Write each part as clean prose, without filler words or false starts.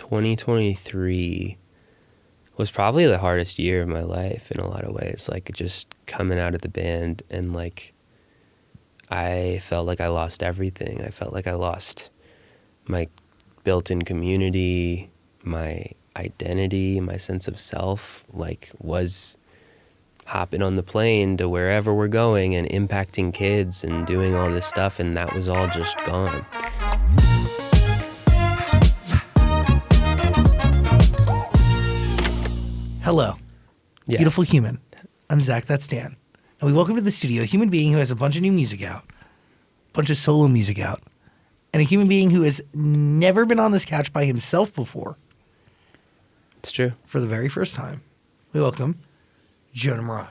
2023 was probably the hardest year of my life in a lot of ways. Like, just coming out of the band, and like, I felt like I lost everything. I felt like I lost my built-in community, my identity, my sense of self, like, was hopping on the plane to wherever we're going and impacting kids and doing all this stuff, and that was all just gone. Hello, Yes. beautiful human. I'm Zach, that's Dan. And we welcome to the studio a human being who has a bunch of new music out, a bunch of solo music out, and a human being who has never been on this couch by himself before. It's true. For the very first time, we welcome Jonah Marais.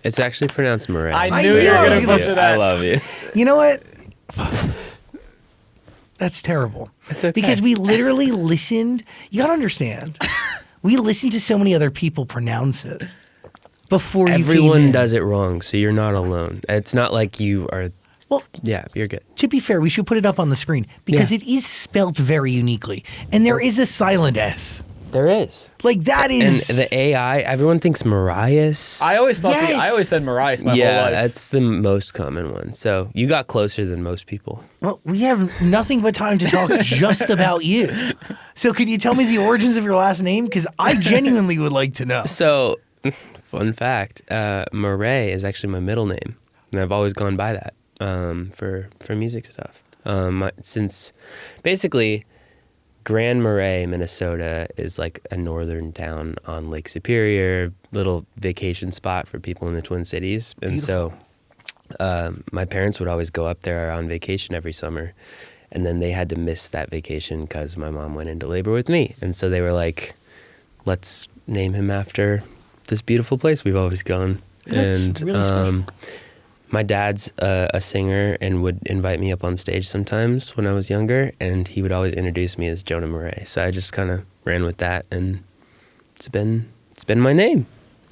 It's actually pronounced Marais. I knew you were going to butcher that. I love you. You know what? That's terrible. It's okay. Because we literally listened. You got to understand. We listened to so many other people pronounce it before you came in. Everyone does it wrong, so you're not alone. It's not like you are... Well, yeah, you're good. to be fair, we should put it up on the screen because it is spelt very uniquely. And there is a silent S. There is. Like, that is... And the AI, everyone thinks Marais. I always thought Yes. I always said Marais my whole Yeah, life. that's the most common one. So you got closer than most people. Well, we have nothing but time to talk just about you. So could you tell me the origins of your last name? Because I genuinely would like to know. So, fun fact, Marais is actually my middle name. And I've always gone by that for music stuff. Since basically... Grand Marais, Minnesota is like a northern town on Lake Superior, little vacation spot for people in the Twin Cities. And Beautiful. so my parents would always go up there on vacation every summer. And then they had to miss that vacation because my mom went into labor with me. And so they were like, let's name him after this beautiful place we've always gone. That's really special. My dad's a singer and would invite me up on stage sometimes when I was younger, and he would always introduce me as Jonah Marais. So I just kind of ran with that, and it's been my name.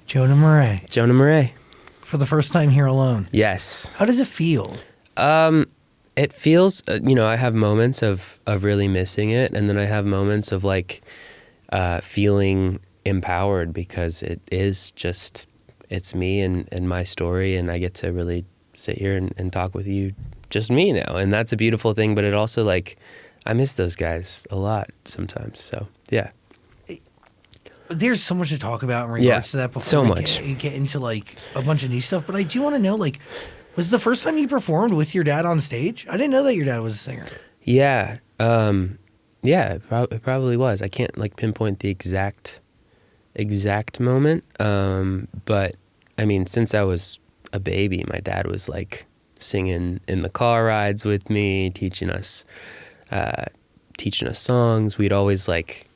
Jonah Marais. Jonah Marais. For the first time here alone. Yes. How does it feel? It feels, I have moments of really missing it, and then I have moments of like feeling empowered because it is just... It's me and my story, and I get to really sit here and talk with you, just me now. And that's a beautiful thing, but it also, like, I miss those guys a lot sometimes. So, yeah. There's so much to talk about in regards to that before so we much. get into, like, a bunch of new stuff. But I do want to know, like, was the first time you performed with your dad on stage? I didn't know that your dad was a singer. Yeah. It probably was. I can't, like, pinpoint the exact moment, but I mean, since I was a baby, my dad was like singing in the car rides with me, teaching us songs. We'd always like,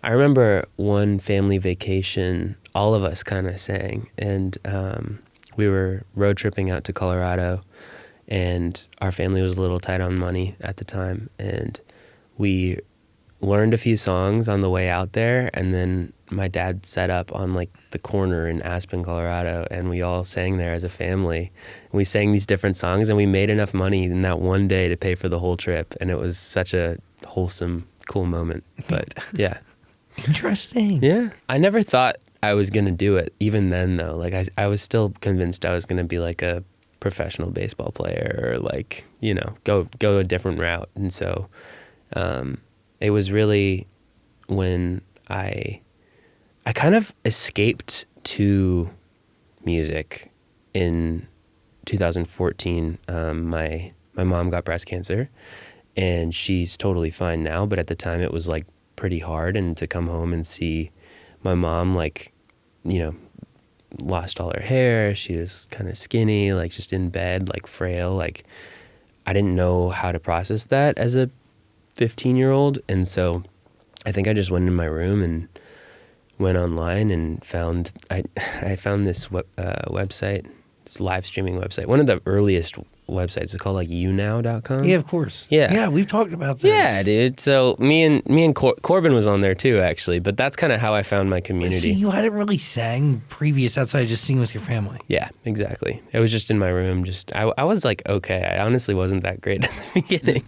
I remember one family vacation, all of us kind of sang, and we were road tripping out to Colorado, and our family was a little tight on money at the time, and we learned a few songs on the way out there, and then my dad set up on like the corner in Aspen, Colorado, and we all sang there as a family. And we sang these different songs, and we made enough money in that one day to pay for the whole trip, and it was such a wholesome, cool moment. But yeah. Interesting. Yeah. I never thought I was going to do it, even then, though. Like, I was still convinced I was going to be like a professional baseball player or like, go a different route. And so it was really when I kind of escaped to music in 2014. My mom got breast cancer, and she's totally fine now. But at the time, it was like pretty hard, and to come home and see my mom like, lost all her hair. She was kind of skinny, like just in bed, like frail. Like I didn't know how to process that as a 15-year-old, and so I think I just went in my room and went online and I found this website, this live streaming website, one of the earliest website. Is it called like younow.com? Yeah, of course. Yeah. Yeah, we've talked about this. Yeah, dude. So me and Corbin was on there too, actually. But that's kind of how I found my community. So you hadn't really sang previous outside of just singing with your family. Yeah, exactly. It was just in my room. I was like, okay. I honestly wasn't that great at the beginning,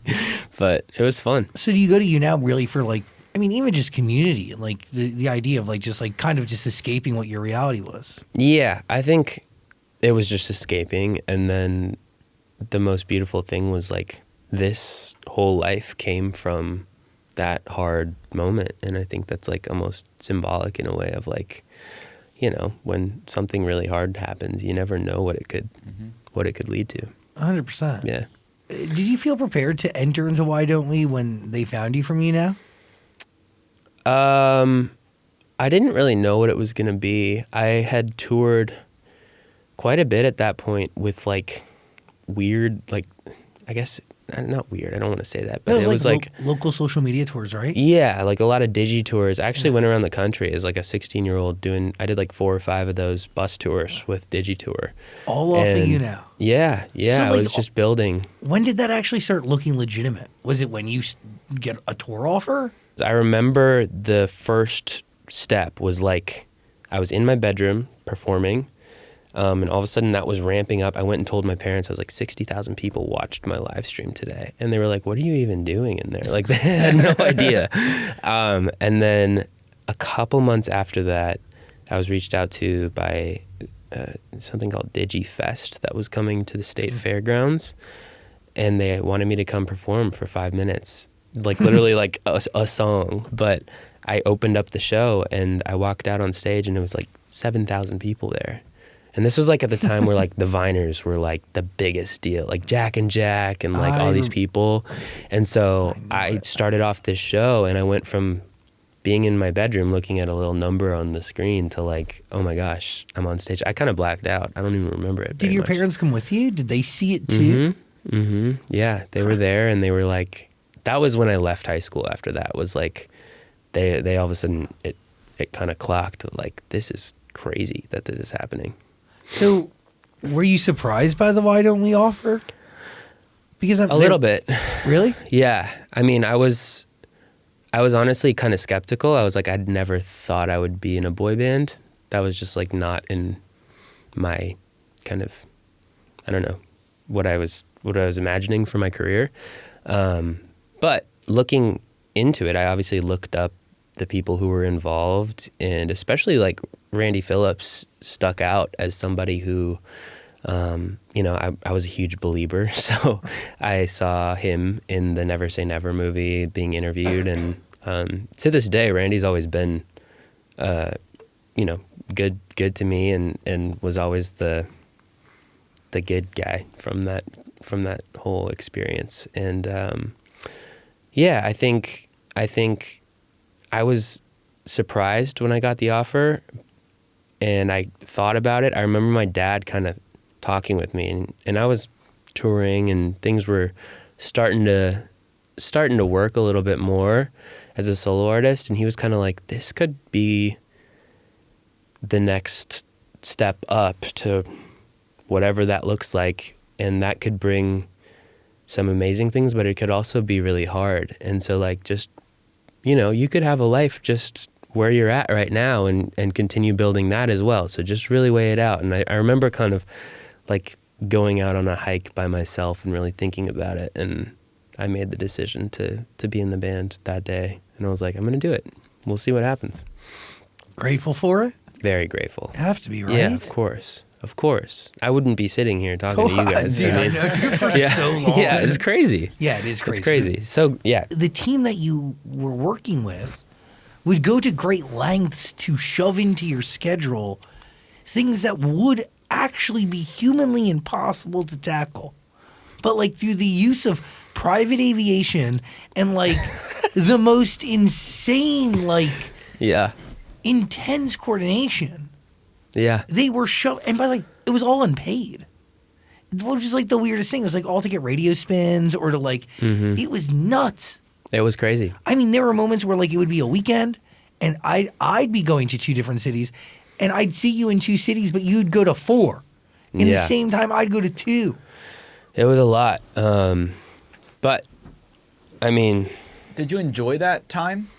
but it was fun. So do you go to You Now really for like, I mean, even just community and like the idea of like just like kind of just escaping what your reality was? Yeah, I think it was just escaping. And then the most beautiful thing was like this whole life came from that hard moment. And I think that's like almost symbolic in a way of like, you know, when something really hard happens, you never know what it could lead to. 100%. Yeah. Did you feel prepared to enter into Why Don't We when they found you from You Now? I didn't really know what it was going to be. I had toured quite a bit at that point with like weird, like, I guess, not weird. I don't want to say that, but it was like local social media tours, right? Yeah, like a lot of digi tours. I actually went around the country as like a 16-year-old I did like 4 or 5 of those bus tours with Digi Tour. All off of You Now. Yeah. So, I like, was just building. When did that actually start looking legitimate? Was it when you get a tour offer? I remember the first step was like I was in my bedroom performing, and all of a sudden that was ramping up. I went and told my parents, I was like, 60,000 people watched my live stream today. And they were like, what are you even doing in there? Like, they had no idea. And then a couple months after that, I was reached out to by something called DigiFest that was coming to the state fairgrounds. And they wanted me to come perform for 5 minutes, like literally like a song. But I opened up the show and I walked out on stage and it was like 7,000 people there. And this was like at the time where like the Viners were like the biggest deal, like Jack and Jack and like all these people. And so I started off this show and I went from being in my bedroom looking at a little number on the screen to like, oh my gosh, I'm on stage. I kind of blacked out. I don't even remember it. Did your parents come with you? Did they see it too? Yeah, they were there and they were like, that was when I left high school after that. Was like, they all of a sudden, it kind of clocked like, this is crazy that this is happening. So, were you surprised by the Why Don't We offer? Because a little bit. Really? Yeah. I mean, I was honestly kind of skeptical. I was like, I'd never thought I would be in a boy band. That was just like not in my kind of, I don't know, what I was imagining for my career. But looking into it, I obviously looked up the people who were involved, and especially like Randy Phillips stuck out as somebody who, you know, I was a huge believer. So I saw him in the Never Say Never movie being interviewed. And to this day, Randy's always been, you know, good to me and was always the good guy from that whole experience. And yeah, I think I was surprised when I got the offer, and I thought about it. I remember my dad kind of talking with me, and I was touring, and things were starting to work a little bit more as a solo artist, and he was kind of like, this could be the next step up to whatever that looks like, and that could bring some amazing things, but it could also be really hard. And so like, just, you know, you could have a life just where you're at right now and continue building that as well. So just really weigh it out. And I remember kind of like going out on a hike by myself and really thinking about it. And I made the decision to be in the band that day. And I was like, I'm going to do it. We'll see what happens. Grateful for it? Very grateful. You have to be, right? Yeah, of course. Of course. I wouldn't be sitting here talking to you guys. Dude, I know you for so long. Yeah, it's crazy. Yeah, it is crazy. It's crazy. So, yeah. The team that you were working with would go to great lengths to shove into your schedule things that would actually be humanly impossible to tackle. But like through the use of private aviation and like the most insane, like intense coordination. Yeah. They were and by like, it was all unpaid. Which is like the weirdest thing. It was like all to get radio spins or to like, it was nuts. It was crazy. I mean, there were moments where like it would be a weekend and I'd be going to 2 different cities and I'd see you in 2 cities, but you'd go to 4. In the same time, I'd go to 2. It was a lot. But I mean, Did you enjoy that time?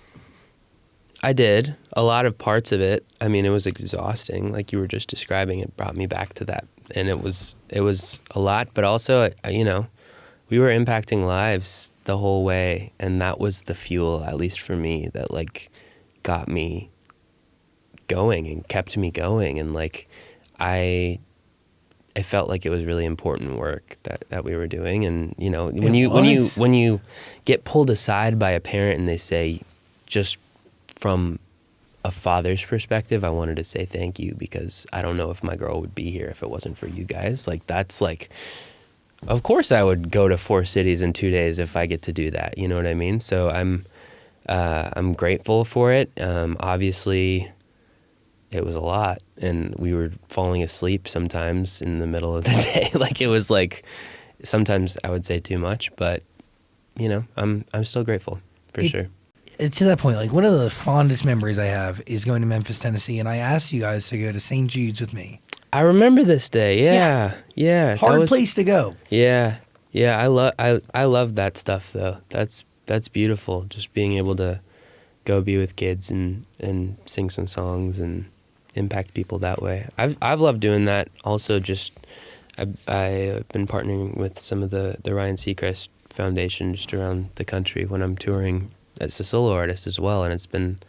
I did. A lot of parts of it. I mean, it was exhausting. Like you were just describing, it brought me back to that. And it was a lot, but also, we were impacting lives the whole way. And that was the fuel, at least for me, that like got me going and kept me going. And like, I felt like it was really important work that we were doing. And, when you get pulled aside by a parent and they say, just from a father's perspective, I wanted to say thank you because I don't know if my girl would be here if it wasn't for you guys. Like, that's like, of course I would go to 4 cities in 2 days if I get to do that. You know what I mean? So I'm grateful for it. Obviously it was a lot, and we were falling asleep sometimes in the middle of the day. Like, it was like, sometimes I would say too much, but I'm still grateful for sure. To that point, like one of the fondest memories I have is going to Memphis, Tennessee, and I asked you guys to go to St. Jude's with me. I remember this day. Yeah. Hard place to go. Yeah. I love that stuff though. That's beautiful. Just being able to go be with kids and sing some songs and impact people that way. I've loved doing that. Also, just I've been partnering with some of the Ryan Seacrest Foundation just around the country when I'm touring as a solo artist as well, and it's been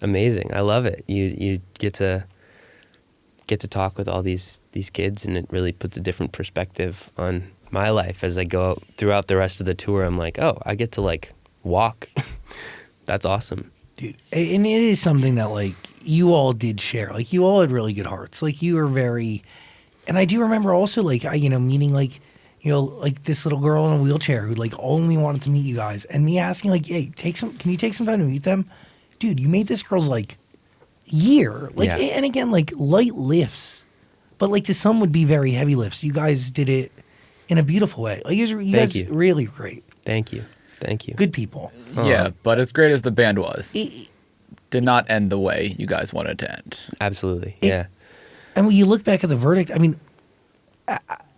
amazing. I love it. You get to talk with all these kids, and it really puts a different perspective on my life as I go out throughout the rest of the tour. I'm like, oh, I get to like walk. That's awesome, dude. And it is something that like you all did share. Like you all had really good hearts. Like you were very, and I do remember also like meeting like, like this little girl in a wheelchair who like only wanted to meet you guys, and me asking like, hey, can you take some time to meet them? Dude, you made this girl's like year. Like, yeah. And again, like light lifts, but like to some would be very heavy lifts. You guys did it in a beautiful way. Like you guys really great. Thank you. Good people. Yeah, but as great as the band was, did not end the way you guys wanted to end. Absolutely. Yeah. And when you look back at the verdict, I mean,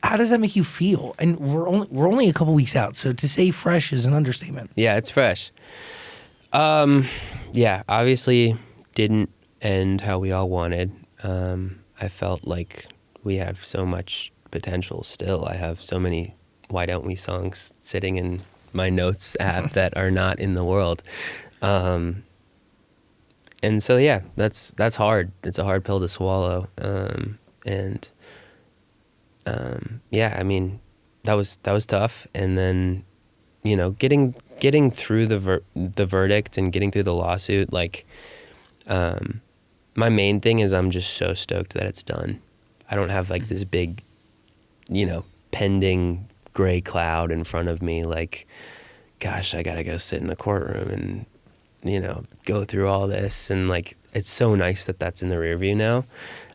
how does that make you feel? And we're only a couple weeks out, so to say fresh is an understatement. Yeah, it's fresh. Yeah, obviously didn't end how we all wanted. I felt like we have so much potential still. I have so many Why Don't We songs sitting in my notes app that are not in the world. And so, yeah, that's hard. It's a hard pill to swallow. Yeah, I mean, that was tough. And then, getting through the verdict and getting through the lawsuit, like, my main thing is I'm just so stoked that it's done. I don't have like this big, pending gray cloud in front of me. Like, gosh, I gotta go sit in a courtroom and, go through all this. And like, it's so nice that that's in the rear view now.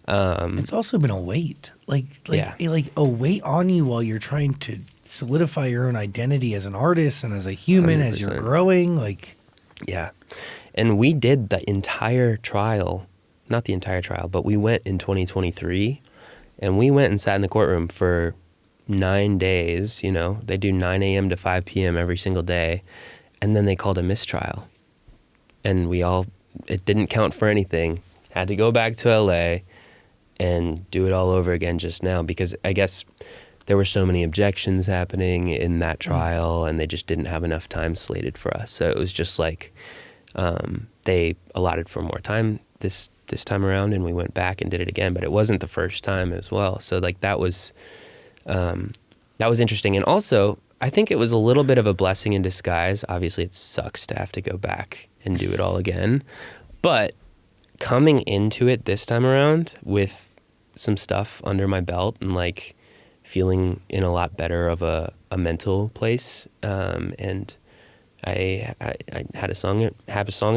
It's also been a weight, like a weight on you while you're trying to solidify your own identity as an artist and as a human 100%. As you're growing. Like, yeah, and we did the entire trial, not the entire trial, but we went in 2023, and we went and sat in the courtroom for 9 days. They do 9 a.m. to 5 p.m. every single day, and then they called a mistrial, and it didn't count for anything. Had to go back to LA and do it all over again just now because I guess there were so many objections happening in that trial and they just didn't have enough time slated for us. So it was just like they allotted for more time this time around, and we went back and did it again, but it wasn't the first time as well. So like that was interesting. And also I think it was a little bit of a blessing in disguise. Obviously it sucks to have to go back and do it all again, but coming into it this time around with some stuff under my belt and like feeling in a lot better of a mental place, and I have a song at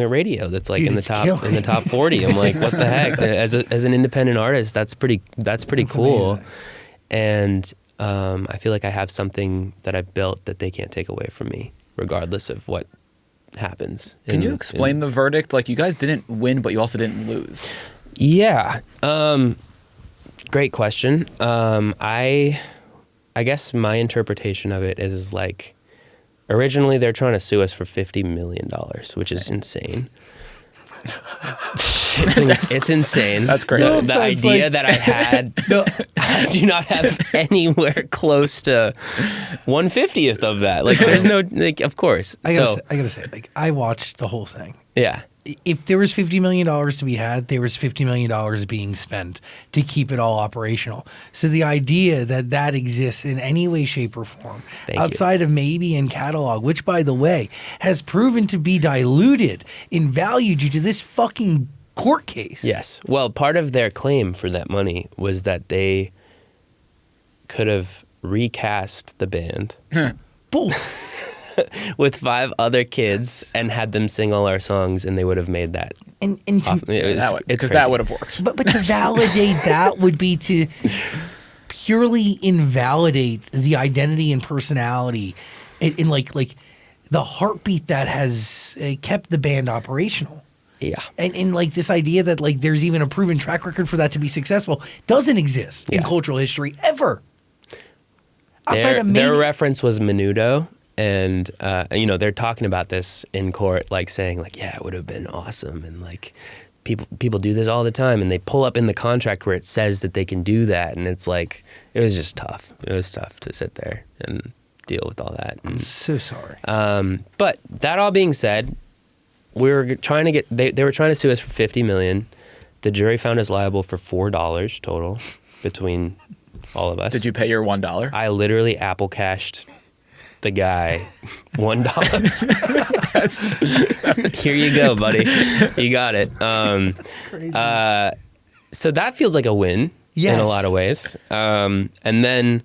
radio that's like in the top 40. I'm like, what the heck? As an independent artist, that's pretty cool. Amazing. And I feel like I have something that I've built that they can't take away from me, regardless of what happens. Can you explain the verdict? Like, you guys didn't win, but you also didn't lose. Yeah. Great question. I I guess my interpretation of it is like, originally they're trying to sue us for $50 million, which is insane. It's insane. That's great. The idea that I had, I do not have anywhere close to 1/50th of that. Like, there's no, like, of course. I gotta say, like, I watched the whole thing. Yeah. If there was $50 million to be had, there was $50 million being spent to keep it all operational. So the idea that that exists in any way, shape, or form outside of maybe in catalog, which, by the way, has proven to be diluted in value due to this fucking court case. Yes. Well, part of their claim for that money was that they could have recast the band Bull. with 5 other kids and had them sing all our songs, and they would have made that. And Because that would have worked. But to validate that would be to purely invalidate the identity and personality in like the heartbeat that has kept the band operational. Yeah. And like this idea that like there's even a proven track record for that to be successful doesn't exist in cultural history ever. Outside of their reference was Menudo. And, they're talking about this in court, like saying like, yeah, it would have been awesome. And like people do this all the time, and they pull up in the contract where it says that they can do that. And it's like, it was just tough. It was tough to sit there and deal with all that. And, I'm so sorry. But that all being said, we were trying to they were trying to sue us for $50 million. The jury found us liable for $4 total between all of us. Did you pay your $1? I literally Apple cashed the guy $1. Here you go, buddy. You got it. Crazy. So that feels like a win in a lot of ways. And then,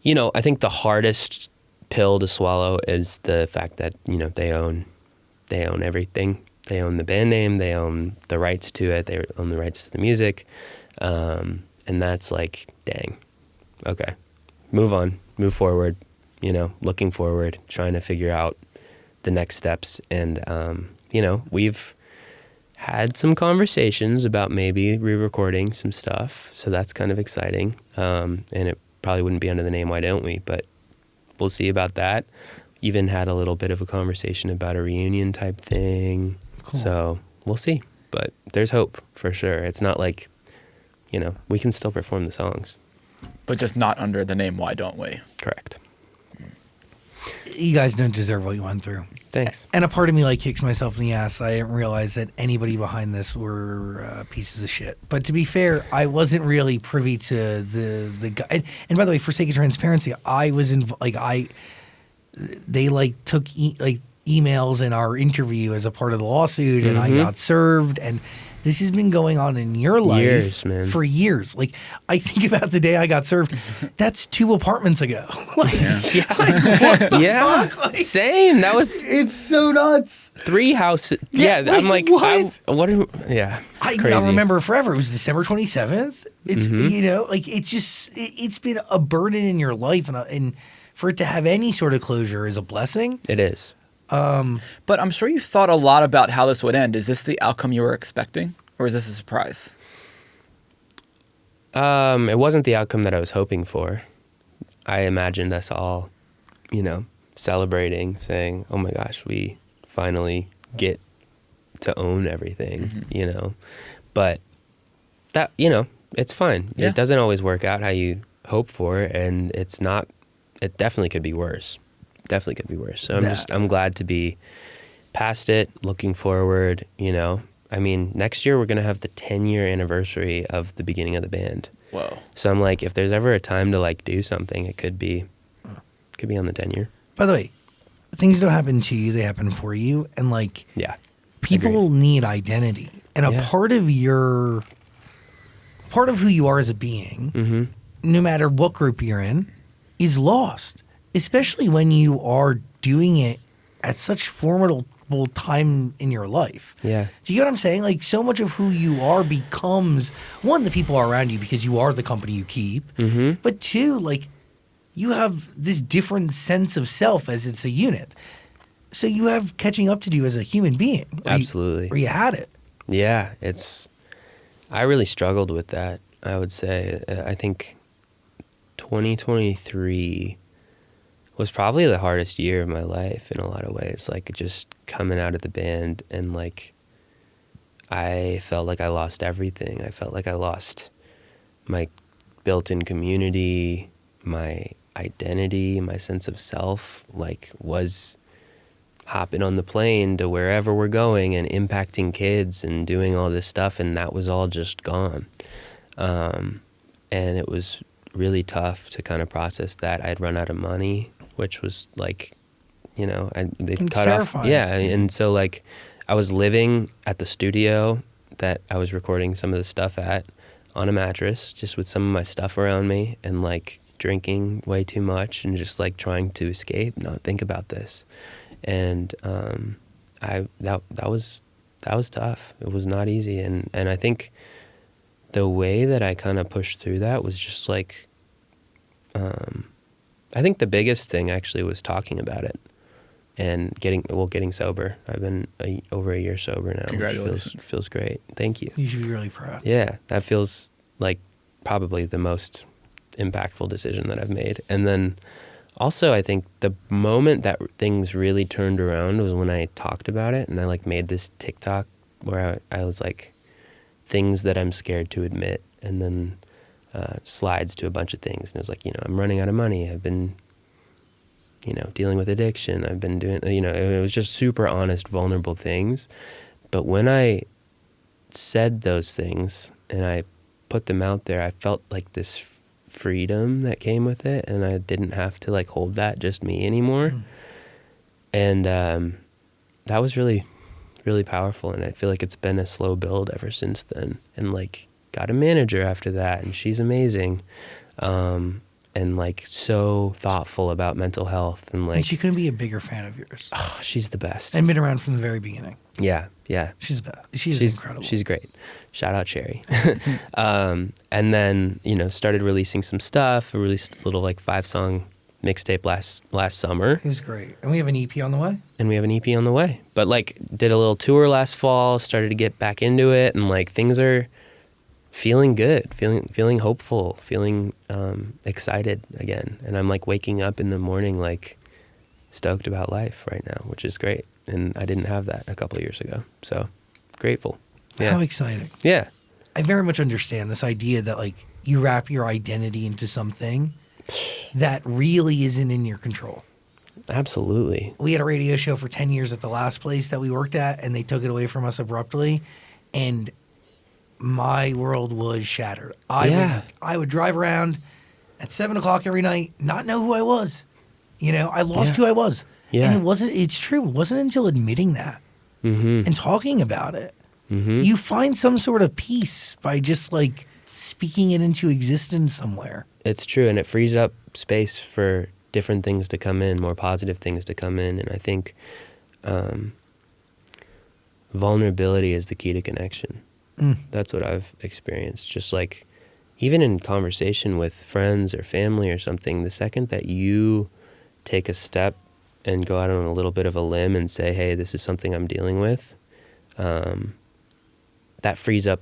I think the hardest pill to swallow is the fact that, they own everything. They own the band name. They own the rights to it. They own the rights to the music. And that's like, dang. Okay. Move on. Move forward. Looking forward, trying to figure out the next steps. And, we've had some conversations about maybe re-recording some stuff. So that's kind of exciting. And it probably wouldn't be under the name Why Don't We? But we'll see about that. Even had a little bit of a conversation about a reunion type thing. Cool. So we'll see. But there's hope for sure. It's not like, we can still perform the songs. But just not under the name Why Don't We? Correct. You guys don't deserve what you went through. Thanks. And a part of me like kicks myself in the ass. I didn't realize that anybody behind this were pieces of shit. But to be fair, I wasn't really privy to the guy. And by the way, for sake of transparency, I was they like took emails in our interview as a part of the lawsuit, and I got served. And this has been going on in your life for years. Like, I think about the day I got served. That's 2 apartments ago. What the fuck? Like, same. That was. It's so nuts. 3 houses. Yeah, I'm like, what? I remember forever. It was December 27th. It's it's just it's been a burden in your life, and for it to have any sort of closure is a blessing. It is. But I'm sure you thought a lot about how this would end. Is this the outcome you were expecting, or is this a surprise? It wasn't the outcome that I was hoping for. I imagined us all, celebrating, saying, "Oh my gosh, we finally get to own everything," But that, it's fine. Yeah. It doesn't always work out how you hope for, and it's not. It definitely could be worse. So I'm glad to be past it, looking forward, I mean, next year we're going to have the 10-year anniversary of the beginning of the band. Whoa. So I'm like, if there's ever a time to like do something, it could be on the 10-year. By the way, things don't happen to you, they happen for you. And like, people need identity. And a part of who you are as a being, no matter what group you're in, is lost. Especially when you are doing it at such formidable time in your life. Yeah. Do you get what I'm saying? Like, so much of who you are becomes, 1, the people around you because you are the company you keep. But 2, like, you have this different sense of self as it's a unit. So you have catching up to do as a human being. Absolutely. Or you had it. Yeah. I really struggled with that, I would say. I think 2023 was probably the hardest year of my life in a lot of ways. Like, just coming out of the band, and like, I felt like I lost everything. I felt like I lost my built-in community, my identity, my sense of self, like, was hopping on the plane to wherever we're going and impacting kids and doing all this stuff, and that was all just gone. And it was really tough to kind of process that. I'd run out of money, which was like, you know, they cut terrifying. off. Yeah, and so like, I was living at the studio that I was recording some of the stuff at, on a mattress, just with some of my stuff around me, and like drinking way too much, and just like trying to escape, not think about this. And that was tough. It was not easy, and I think the way that I kind of pushed through that was just like, I think the biggest thing actually was talking about it and getting sober. I've been over a year sober now. Congratulations. Which feels great. Thank you. You should be really proud. Yeah, that feels like probably the most impactful decision that I've made. And then also, I think the moment that things really turned around was when I talked about it, and I like made this TikTok where I was like, things that I'm scared to admit, and then slides to a bunch of things. And it was like, you know, I'm running out of money. I've been, you know, dealing with addiction. I've been doing, you know, it was just super honest, vulnerable things. But when I said those things and I put them out there, I felt like this freedom that came with it, and I didn't have to like hold that just me anymore. And that was really, really powerful, and I feel like it's been a slow build ever since then. And like, got a manager after that, and she's amazing, and like so thoughtful about mental health, and like, And she couldn't be a bigger fan of yours. oh, she's the best. And been around from the very beginning. Yeah. She's the best. She's incredible. She's great. Shout out Cherry. And then, you know, started releasing some stuff. I released a little like 5-song mixtape last summer. It was great. And we have an EP on the way. And we have an EP on the way. But like, did a little tour last fall, started to get back into it, and like, things are feeling good, feeling hopeful, feeling excited again. And I'm like waking up in the morning like stoked about life right now, which is great. And I didn't have that a couple of years ago. So grateful. Yeah. How exciting. Yeah. I very much understand this idea that like you wrap your identity into something that really isn't in your control. Absolutely. We had a radio show for 10 years at the last place that we worked at, and they took it away from us abruptly. And my world was shattered. I would drive around at 7 o'clock every night, not know who I was. You know, I lost who I was. Yeah. And it's true. It wasn't until admitting that and talking about it, you find some sort of peace by just like speaking it into existence somewhere. It's true. And it frees up space for different things to come in, more positive things to come in. And I think vulnerability is the key to connection. That's what I've experienced. Just like, even in conversation with friends or family or something, the second that you take a step and go out on a little bit of a limb and say, hey, this is something I'm dealing with, that frees up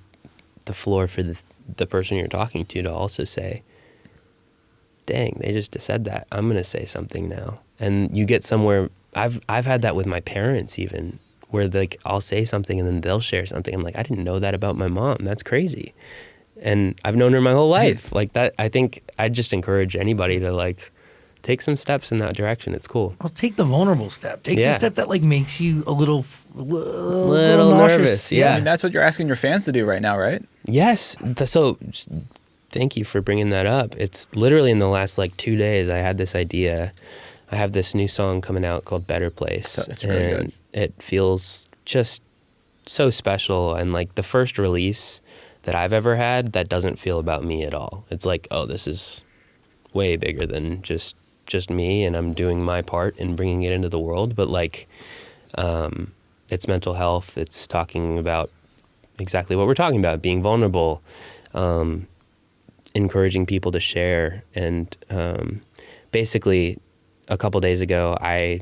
the floor for the person you're talking to also say, dang, they just said that. I'm going to say something now. And you get somewhere. I've had that with my parents even, where like I'll say something and then they'll share something. I'm like, I didn't know that about my mom. That's crazy. And I've known her my whole life. Like that, I think I'd just encourage anybody to like take some steps in that direction. It's cool. Well, take the vulnerable step. Take the step that like makes you a little nervous. Yeah. I mean, that's what you're asking your fans to do right now, right? Yes. So thank you for bringing that up. It's literally in the last like 2 days, I had this idea. I have this new song coming out called Better Place. It's really good. It feels just so special, and like the first release that I've ever had that doesn't feel about me at all. It's like, oh, this is way bigger than just me, and I'm doing my part in bringing it into the world. But like, it's mental health. It's talking about exactly what we're talking about, being vulnerable, encouraging people to share. And basically, a couple days ago, I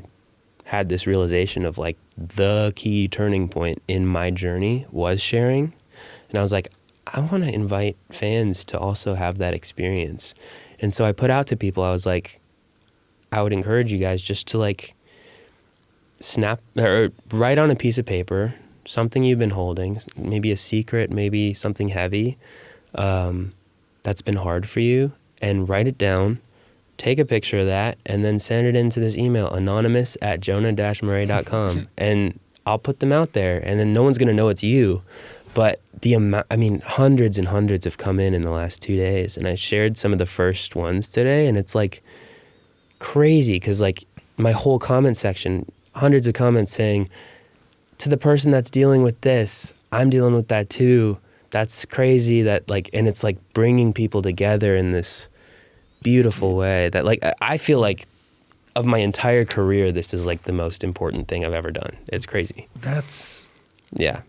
had this realization of like the key turning point in my journey was sharing. And I was like, I want to invite fans to also have that experience. And so I put out to people, I was like, I would encourage you guys just to like snap or write on a piece of paper something you've been holding, maybe a secret, maybe something heavy that's been hard for you, and write it down, take a picture of that, and then send it into this email, anonymous@jonah-marais.com. And I'll put them out there, and then no one's going to know it's you. But the amount, I mean, hundreds and hundreds have come in the last 2 days, and I shared some of the first ones today, and it's like crazy because like my whole comment section, hundreds of comments saying, to the person that's dealing with this, I'm dealing with that too. That's crazy that like, and it's like bringing people together in this beautiful way that like, I feel like of my entire career, this is like the most important thing I've ever done. It's crazy. Yeah.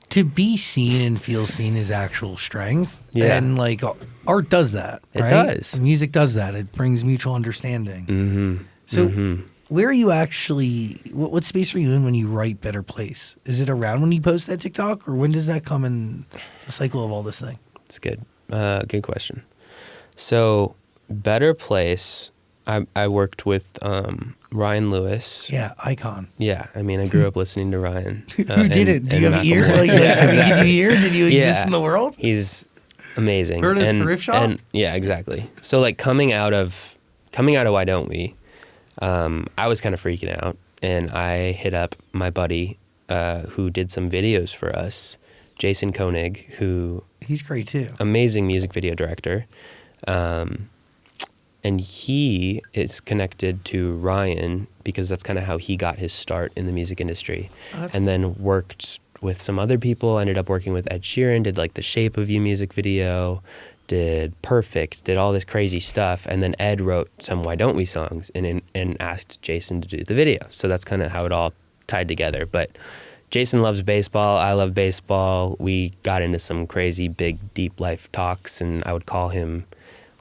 To be seen and feel seen is actual strength. Yeah. And like art does that. It right? does. Music does that. It brings mutual understanding. Mm-hmm. So Mm-hmm. where are you actually, what space are you in when you write Better Place? Is it around when you post that TikTok, or when does that come in the cycle of all this thing? It's good. Good question. So Better Place, I worked with Ryan Lewis. Yeah, icon. Yeah, I mean, I grew up listening to Ryan. Who did it? Do you have an ear? Macklemore. Like, did you hear? Did you exist in the world? He's amazing. Heard of the thrift shop? And yeah, exactly. So like coming out of Why Don't We, I was kind of freaking out, and I hit up my buddy who did some videos for us, Jason Koenig, who He's great too. amazing music video director. And he is connected to Ryan because that's kind of how he got his start in the music industry. And then worked with some other people, ended up working with Ed Sheeran, did like the Shape of You music video, did Perfect, did all this crazy stuff. And then Ed wrote some Why Don't We songs and asked Jason to do the video. So that's kind of how it all tied together. But Jason loves baseball. I love baseball. We got into some crazy, big, deep life talks, and I would call him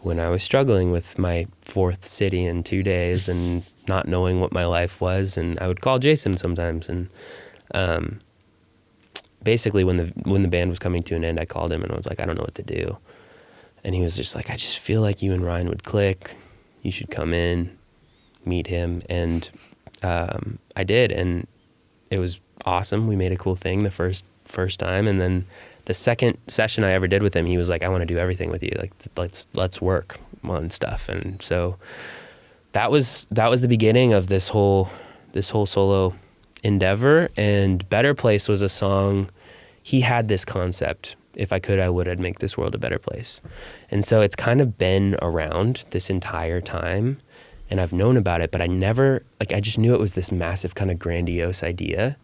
when I was struggling with my fourth city in 2 days and not knowing what my life was. And I would call Jason sometimes. And basically when the band was coming to an end, I called him and I was like, I don't know what to do. And he was just like, I just feel like you and Ryan would click. You should come in, meet him. And I did. And it was awesome. We made a cool thing the first time. And then the second session I ever did with him, he was like, I want to do everything with you. Like, let's work on stuff. And so that was the beginning of this whole solo endeavor. And Better Place was a song. He had this concept. If I could, I would. I'd make this world a better place. And so it's kind of been around this entire time. And I've known about it, but I never, like, I just knew it was this massive kind of grandiose idea.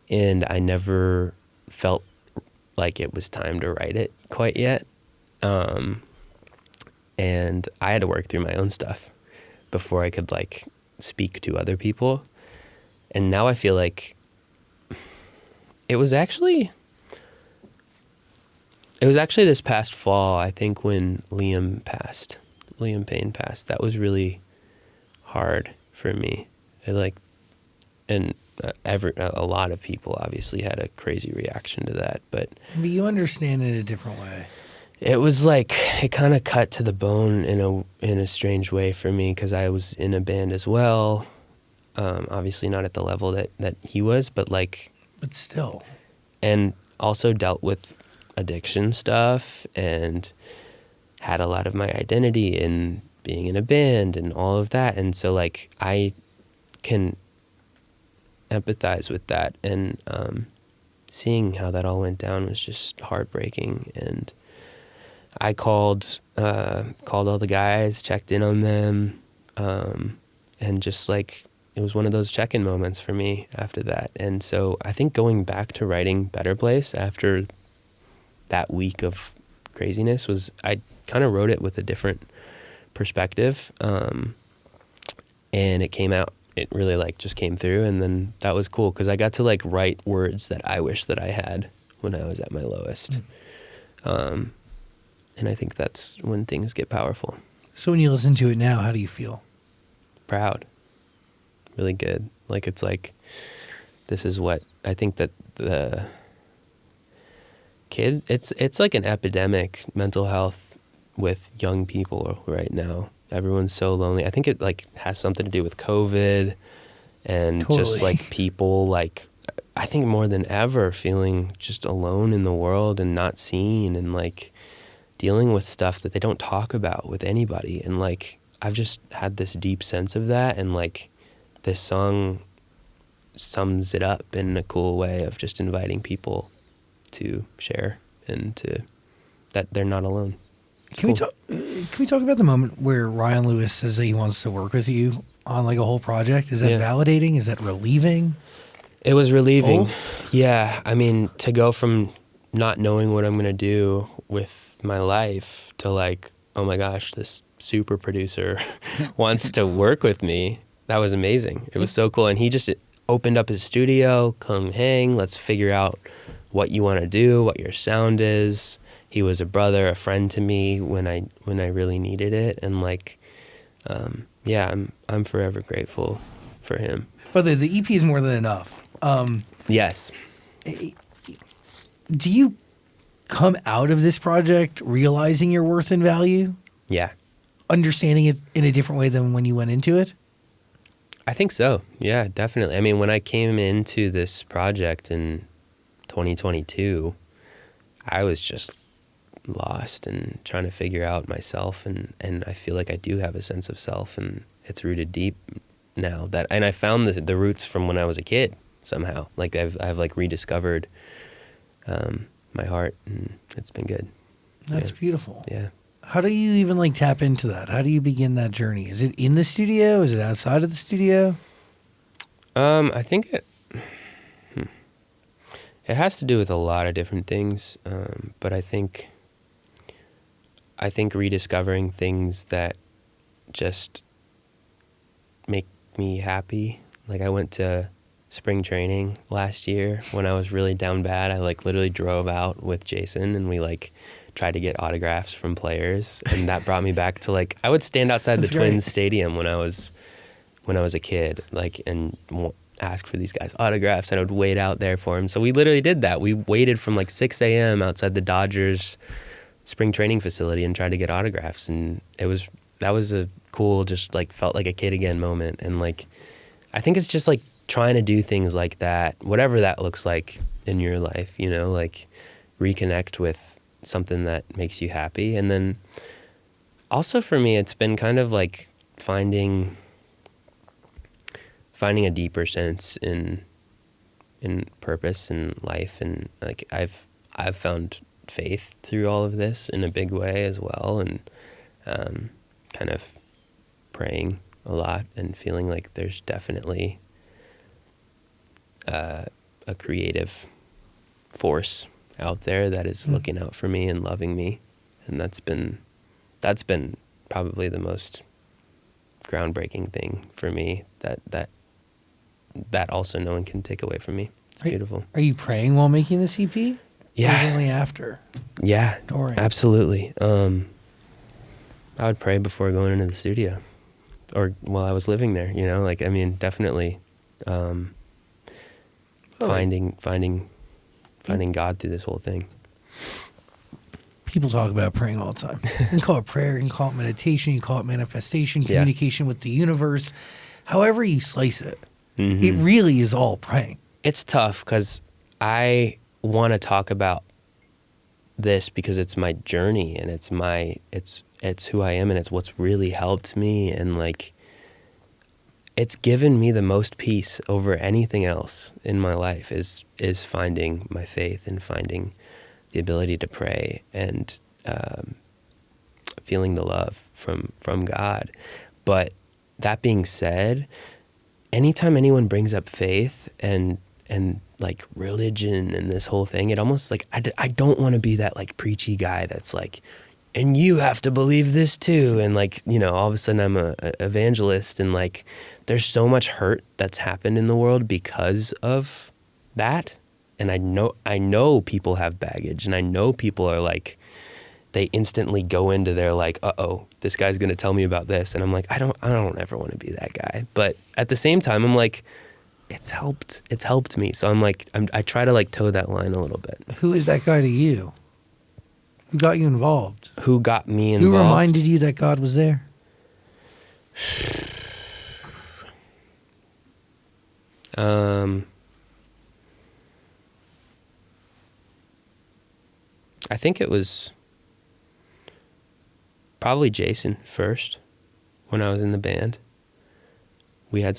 And I never felt like it was time to write it quite yet. And I had to work through my own stuff before I could like speak to other people. And now I feel like it was actually this past fall, I think, when Liam Payne passed. That was really hard for me. A lot of people obviously had a crazy reaction to that, but you understand it a different way. It was like it kind of cut to the bone in a strange way for me because I was in a band as well. Obviously not at the level that he was, but still, and also dealt with addiction stuff and had a lot of my identity in being in a band and all of that, and so like I can empathize with that, and seeing how that all went down was just heartbreaking. And I called all the guys, checked in on them, and just like it was one of those check-in moments for me after that. And so I think going back to writing Better Place after that week of craziness was, I kind of wrote it with a different perspective, and it came out. It really like just came through, and then that was cool because I got to like write words that I wish that I had when I was at my lowest. And I think that's when things get powerful. So when you listen to it now, how do you feel? Proud. Really good. Like it's like, this is what I think that the kid, it's like an epidemic, mental health with young people right now. Everyone's so lonely. I think it like has something to do with COVID and just Totally. like people like, I think more than ever feeling just alone in the world and not seen and like dealing with stuff that they don't talk about with anybody. And like, I've just had this deep sense of that. And like this song sums it up in a cool way of just inviting people to share and to, that they're not alone. Can we talk about the moment where Ryan Lewis says that he wants to work with you on like a whole project? Is that validating? Is that relieving? It was relieving. Both? Yeah. I mean, to go from not knowing what I'm going to do with my life to like, oh my gosh, this super producer wants to work with me. That was amazing. It was so cool. And he just opened up his studio, come hang, let's figure out what you want to do, what your sound is. He was a brother, a friend to me when I really needed it. And like, I'm forever grateful for him. But the EP is more than enough. Yes. Do you come out of this project realizing your worth and value? Yeah. Understanding it in a different way than when you went into it? I think so. Yeah, definitely. I mean, when I came into this project in 2022, I was just lost and trying to figure out myself. And I feel like I do have a sense of self, and it's rooted deep now. And I found the roots from when I was a kid somehow. Like I've like rediscovered my heart, and it's been good. That's beautiful. Yeah. How do you even like tap into that? How do you begin that journey? Is it in the studio? Is it outside of the studio? I think it has to do with a lot of different things. But I think rediscovering things that just make me happy. Like I went to spring training last year when I was really down bad. I like literally drove out with Jason and we like tried to get autographs from players, and that brought me back to like I would stand outside the Twins stadium when I was a kid, like, and ask for these guys autographs, and I would wait out there for them. So we literally did that. We waited from like 6 a.m. outside the Dodgers spring training facility and tried to get autographs, and that was a cool, just like felt like a kid again moment. And like I think it's just like trying to do things like that, whatever that looks like in your life, you know, like reconnect with something that makes you happy. And then also for me, it's been kind of like finding a deeper sense in purpose in life. And like I've found faith through all of this in a big way as well. And kind of praying a lot and feeling like there's definitely a creative force out there that is looking out for me and loving me. And that's been probably the most groundbreaking thing for me, that also no one can take away from me. It's beautiful. Are you praying while making this EP? Yeah. Or only after? Yeah, During? absolutely. I would pray before going into the studio or while I was living there, you know, like, I mean, definitely finding God through this whole thing. People talk about praying all the time. You can call it prayer, you can call it meditation, you can call it manifestation, communication with the universe. However you slice it, it really is all praying. It's tough because I want to talk about this because it's my journey and it's who I am and it's what's really helped me, and like it's given me the most peace over anything else in my life is finding my faith and finding the ability to pray and feeling the love from God. But that being said, anytime anyone brings up faith and like religion and this whole thing, it almost like I don't want to be that like preachy guy that's like, and you have to believe this too, and like, you know, all of a sudden I'm a evangelist, and like there's so much hurt that's happened in the world because of that. And I know people have baggage, and I know people are like, they instantly go into their like, uh-oh, this guy's gonna tell me about this, and I'm like, I don't ever want to be that guy. But at the same time, I'm like, it's helped me. So I'm like, I try to like toe that line a little bit. Who is that guy to you? Who got you involved? Who got me involved? Who reminded you that God was there? I think it was probably Jason first when I was in the band. We had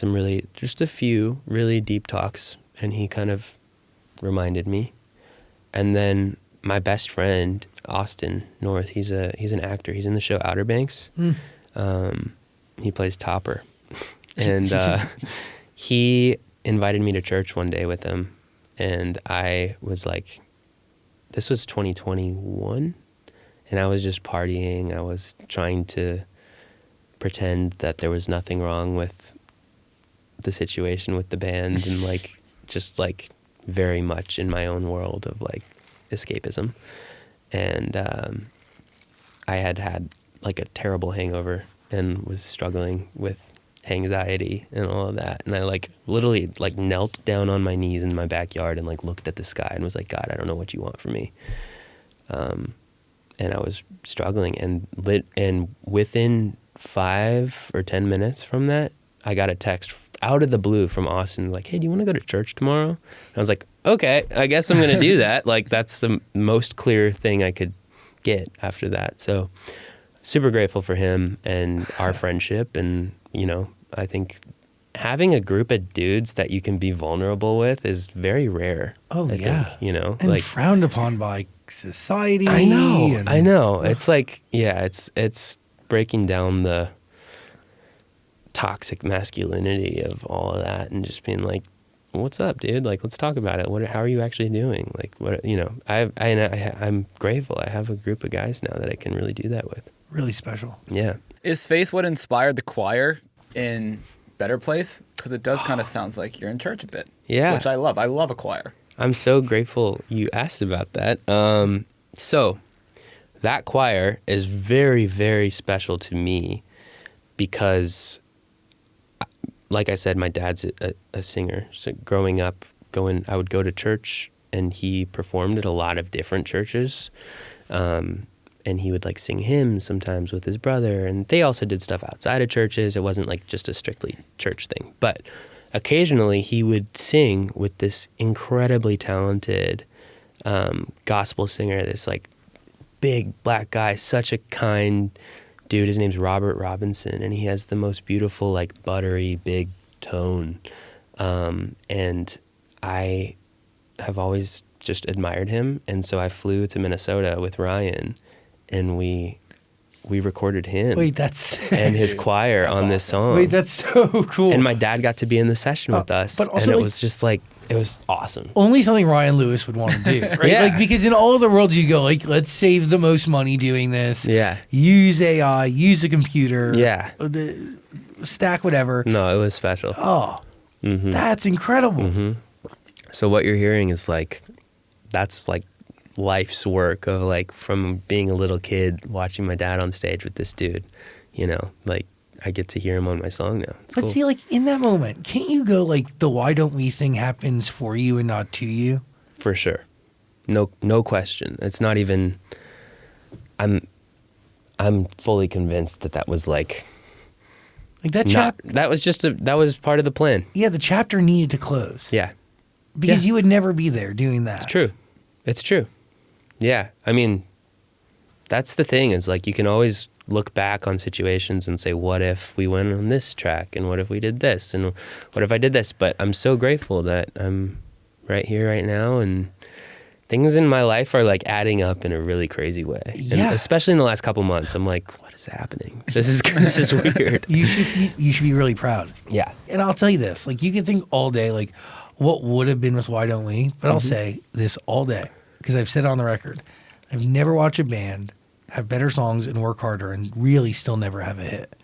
just a few really deep talks, and he kind of reminded me. And then my best friend, Austin North, he's an actor. He's in the show Outer Banks. He plays Topper. And he invited me to church one day with him, and I was like, this was 2021, and I was just partying. I was trying to pretend that there was nothing wrong with the situation with the band and like just like very much in my own world of like escapism. And I had like a terrible hangover and was struggling with anxiety and all of that, and I like literally like knelt down on my knees in my backyard and like looked at the sky and was like, God, I don't know what you want from me. And I was struggling, and within 5 or 10 minutes from that, I got a text out of the blue from Austin like, hey, do you want to go to church tomorrow? And I was like, okay, I guess I'm gonna do that. Like, that's the most clear thing I could get after that. So super grateful for him and our friendship. And you know, I think having a group of dudes that you can be vulnerable with is very rare. Oh, I think, you know, and like frowned upon by society. I know. It's like, yeah, it's breaking down the toxic masculinity of all of that and just being like, what's up, dude? Like, let's talk about it. How are you actually doing? Like, what, you know, I'm grateful. I have a group of guys now that I can really do that with. Really special. Yeah. Is faith what inspired the choir in Better Place? Because it does kind of sounds like you're in church a bit. Yeah. Which I love. I love a choir. I'm so grateful you asked about that. So that choir is very, very special to me because, like I said, my dad's a singer. So growing up, I would go to church, and he performed at a lot of different churches. And he would like sing hymns sometimes with his brother, and they also did stuff outside of churches. It wasn't like just a strictly church thing, but occasionally he would sing with this incredibly talented gospel singer, this like big black guy, such a kind dude. His name's Robert Robinson, and he has the most beautiful like buttery big tone. And I have always just admired him, and so I flew to Minnesota with Ryan, and we recorded him. Wait, that's and his choir on this song. Wait, that's so cool. And my dad got to be in the session with us, but also, and it like, was just like, it was awesome. Only something Ryan Lewis would want to do, right? Yeah. Like, because in all the world you go, like, let's save the most money doing this. Yeah. Use AI, use a computer. Yeah. Stack whatever. No, it was special. Oh, that's incredible. So what you're hearing is like, that's like life's work of like from being a little kid watching my dad on stage with this dude, you know, like I get to hear him on my song now. It's But cool. see, like in that moment, can't you go like the why don't we thing happens for you and not to you? For sure. No question. It's not even, I'm fully convinced that was like that that was part of the plan. Yeah, the chapter needed to close. Yeah. Because you would never be there doing that. It's true. Yeah. I mean, that's the thing is like you can always look back on situations and say, what if we went on this track, and what if we did this, and what if I did this? But I'm so grateful that I'm right here right now, and things in my life are like adding up in a really crazy way. Yeah. And especially in the last couple months, I'm like, what is happening? This is weird. You should be really proud. Yeah. And I'll tell you this, like you can think all day like what would have been with Why Don't We? But I'll say this all day because I've said it on the record. I've never watched a band have better songs and work harder and really still never have a hit.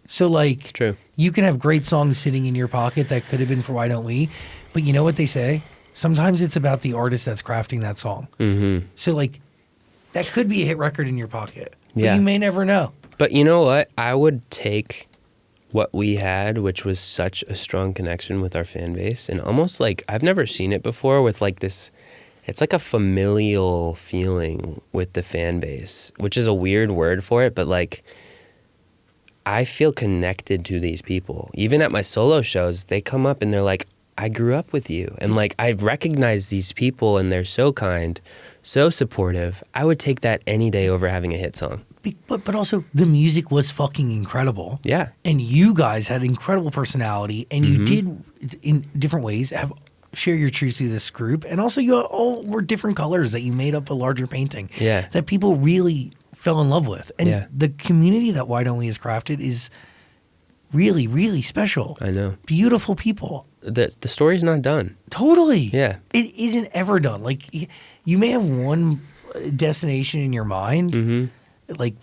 So like It's true. You can have great songs sitting in your pocket that could have been for Why Don't We? But you know what they say? Sometimes it's about the artist that's crafting that song. Mm-hmm. So like that could be a hit record in your pocket. But Yeah. you may never know. But you know what? I would take what we had, which was such a strong connection with our fan base, and almost like I've never seen it before with like this it's like a familial feeling with the fan base, which is a weird word for it, but like I feel connected to these people. Even at my solo shows, they come up and they're like, I grew up with you. And like, I've recognized these people and they're so kind, so supportive. I would take that any day over having a hit song. But also the music was fucking incredible. Yeah. And you guys had incredible personality, and you did in different ways share your truth through this group. And also you all were different colors that you made up a larger painting. Yeah. That people really fell in love with. And the community that White Only has crafted is really, really special. I know. Beautiful people. The story's not done. Totally. Yeah. It isn't ever done. Like, you may have one destination in your mind, like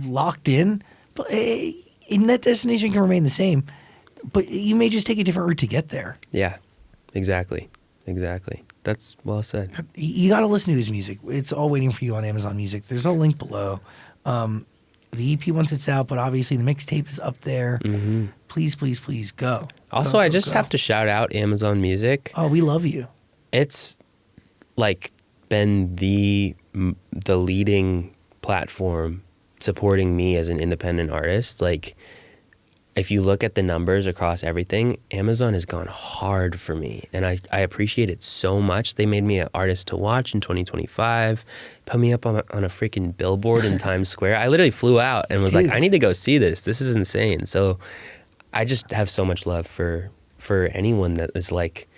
locked in, but in that destination can remain the same, but you may just take a different route to get there. Yeah, exactly. That's well said. You got to listen to his music. It's all waiting for you on Amazon Music. There's a link below. The EP once it's out, but obviously the mixtape is up there. Please, please, please go. Also, I just have to shout out Amazon Music. Oh, we love you. It's like been the leading platform supporting me as an independent artist. Like, if you look at the numbers across everything, Amazon has gone hard for me, and I appreciate it so much. They made me an artist to watch in 2025, put me up on a freaking billboard in Times Square. I literally flew out and was like, I need to go see this. This is insane. So I just have so much love for anyone that is like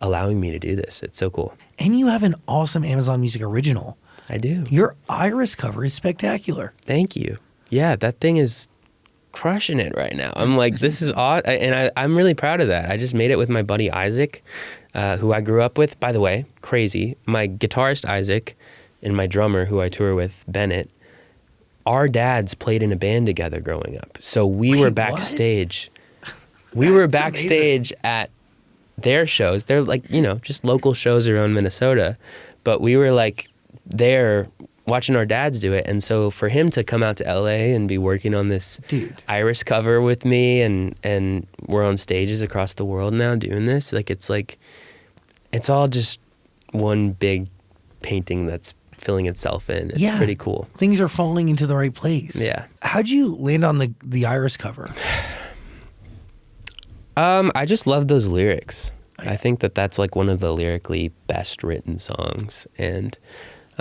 allowing me to do this. It's so cool. And you have an awesome Amazon Music original. I do. Your Iris cover is spectacular. Thank you. Yeah, that thing is crushing it right now. I'm like, this is odd, and I'm really proud of that. I just made it with my buddy Isaac, who I grew up with. By the way, crazy. My guitarist Isaac and my drummer, who I tour with, Bennett, our dads played in a band together growing up. So we were backstage. We were backstage at their shows. They're like, just local shows around Minnesota. But we were like there watching our dads do it. And so for him to come out to LA and be working on this Iris cover with me, and we're on stages across the world now doing this, it's all just one big painting that's filling itself in. It's pretty cool. Things are falling into the right place. Yeah. How'd you land on the Iris cover? I just love those lyrics. I think that's like one of the lyrically best written songs, and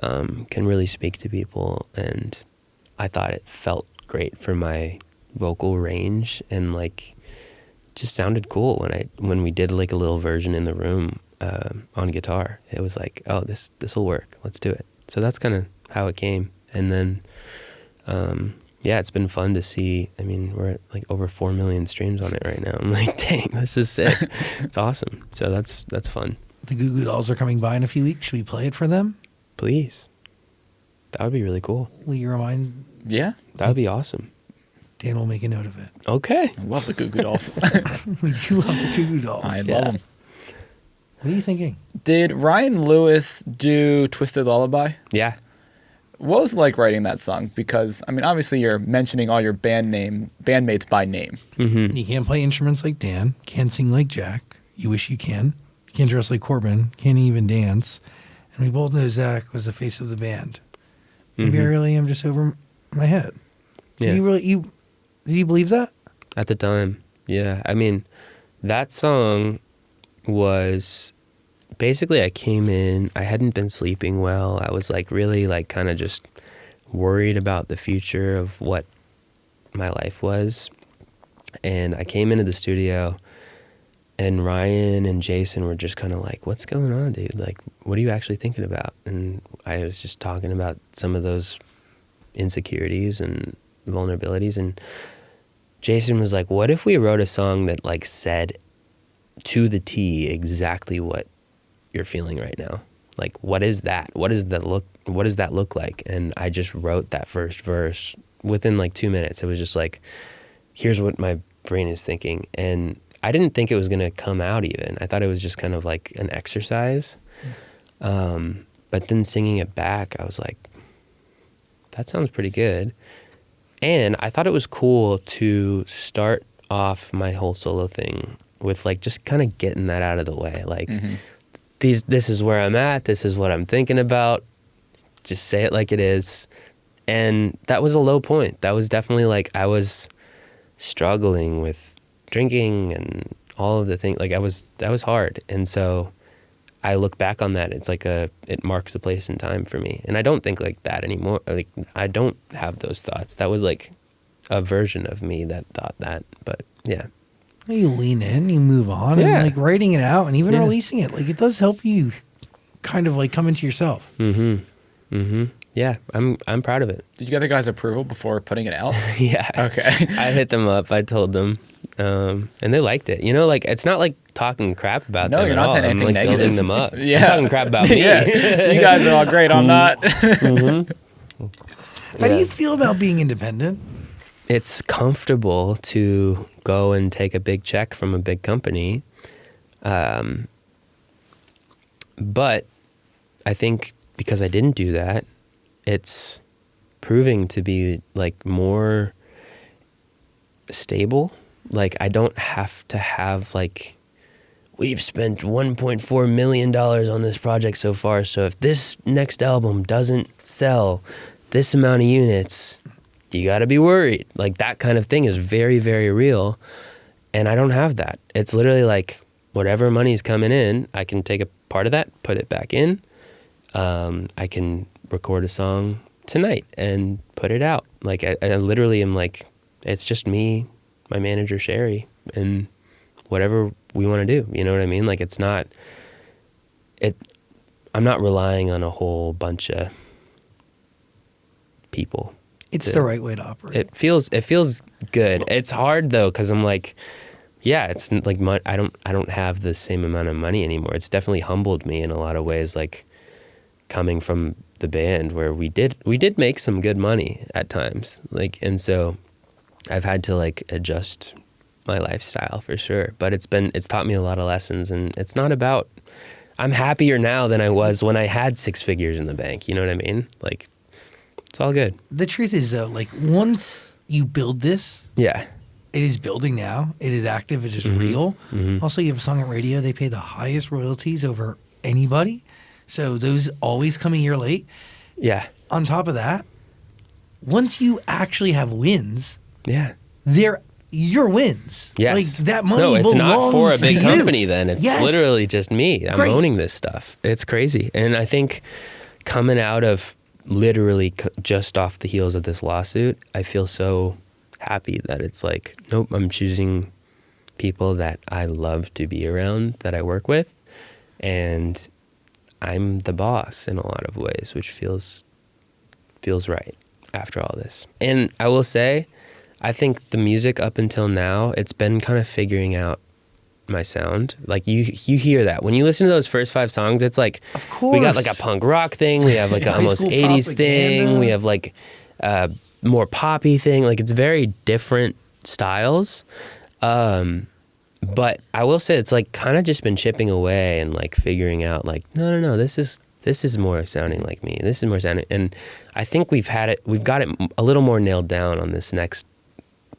can really speak to people. And I thought it felt great for my vocal range, and like just sounded cool when we did like a little version in the room on guitar. It was like, oh, this will work. Let's do it. So that's kind of how it came. And then it's been fun to see. I mean, we're at like over 4 million streams on it right now. I'm like, dang, this is sick. It's awesome. So that's fun. The Goo Goo Dolls are coming by in a few weeks. Should we play it for them? Please. That would be really cool. Will you remind? Yeah. That would be awesome. Dan will make a note of it. Okay. I love the Goo Goo Dolls. We do love the Goo Goo Dolls. I love them. What are you thinking? Did Ryan Lewis do Twisted Lullaby? Yeah. What was it like writing that song? Because, I mean, obviously you're mentioning all your bandmates by name. Mm-hmm. You can't play instruments like Dan. Can't sing like Jack. You wish you can. Can't dress like Corbin. Can't even dance. And we both know Zach was the face of the band. Maybe I really am just over my head. Yeah. Did you believe that? At the time, yeah. I mean, that song was basically, I came in, I hadn't been sleeping well. I was like really like kind of just worried about the future of what my life was. And I came into the studio, and Ryan and Jason were just kind of like, what's going on, dude? Like, what are you actually thinking about? And I was just talking about some of those insecurities and vulnerabilities. And Jason was like, what if we wrote a song that like said to the T exactly what you're feeling right now? Like, what is that? What does that look like? And I just wrote that first verse within like 2 minutes. It was just like, here's what my brain is thinking. And I didn't think it was going to come out even. I thought it was just kind of like an exercise. But then singing it back, I was like, that sounds pretty good. And I thought it was cool to start off my whole solo thing with like just kind of getting that out of the way. Like, this is where I'm at, this is what I'm thinking about, just say it like it is. And that was a low point. That was definitely like, I was struggling with drinking and all of the things, like that was hard. And so I look back on that, it's like it marks a place in time for me. And I don't think like that anymore. Like, I don't have those thoughts. That was like a version of me that thought that, but yeah. You lean in, you move on, and like writing it out and even releasing it, like it does help you kind of like come into yourself. Yeah, I'm proud of it. Did you get the guy's approval before putting it out? Yeah. Okay. I hit them up. I told them, and they liked it. You know, like it's not like talking crap about them. No, you're not saying anything I'm, like, negative. Building them up. Yeah. I'm talking crap about me. Yeah. You guys are all great. I'm not. How do you feel about being independent? It's comfortable to go and take a big check from a big company. But I think because I didn't do that, it's proving to be like more stable. Like I don't have to have like, we've spent $1.4 million on this project so far, so if this next album doesn't sell this amount of units, you got to be worried. Like that kind of thing is very, very real. And I don't have that. It's literally like whatever money's coming in, I can take a part of that, put it back in. I can record a song tonight and put it out. Like I literally am like, it's just me, my manager Sherry, and whatever we want to do. You know what I mean? Like it's not, I'm not relying on a whole bunch of people. It's the right way to operate. It feels good. It's hard though, because I'm like, yeah, it's like I don't have the same amount of money anymore. It's definitely humbled me in a lot of ways. Like coming from the band where we did make some good money at times. Like, and so I've had to like adjust my lifestyle for sure. But it's taught me a lot of lessons, and it's not about. I'm happier now than I was when I had 6 figures in the bank. You know what I mean? Like. It's all good. The truth is, though, like once you build this, yeah, it is building now. It is active. It is real. Mm-hmm. Also, you have a song at radio. They pay the highest royalties over anybody. So those always come a year late. Yeah. On top of that, once you actually have wins, they're your wins. Yes. Like that money belongs to you. No, it's not for a big company then. It's literally just me. I'm owning this stuff. It's crazy. And I think coming out of literally just off the heels of this lawsuit, I feel so happy that it's like, nope, I'm choosing people that I love to be around, that I work with, and I'm the boss in a lot of ways, which feels right after all this. And I will say, I think the music up until now, it's been kind of figuring out my sound. Like you hear that when you listen to those first 5 songs, it's like, of course, we got like a punk rock thing, we have like a almost 80s thing, we have like more poppy thing. Like it's very different styles. But I will say it's like kind of just been chipping away and like figuring out like, no, this is more sounding like me. This is more sounding, and I think we've got it a little more nailed down on this next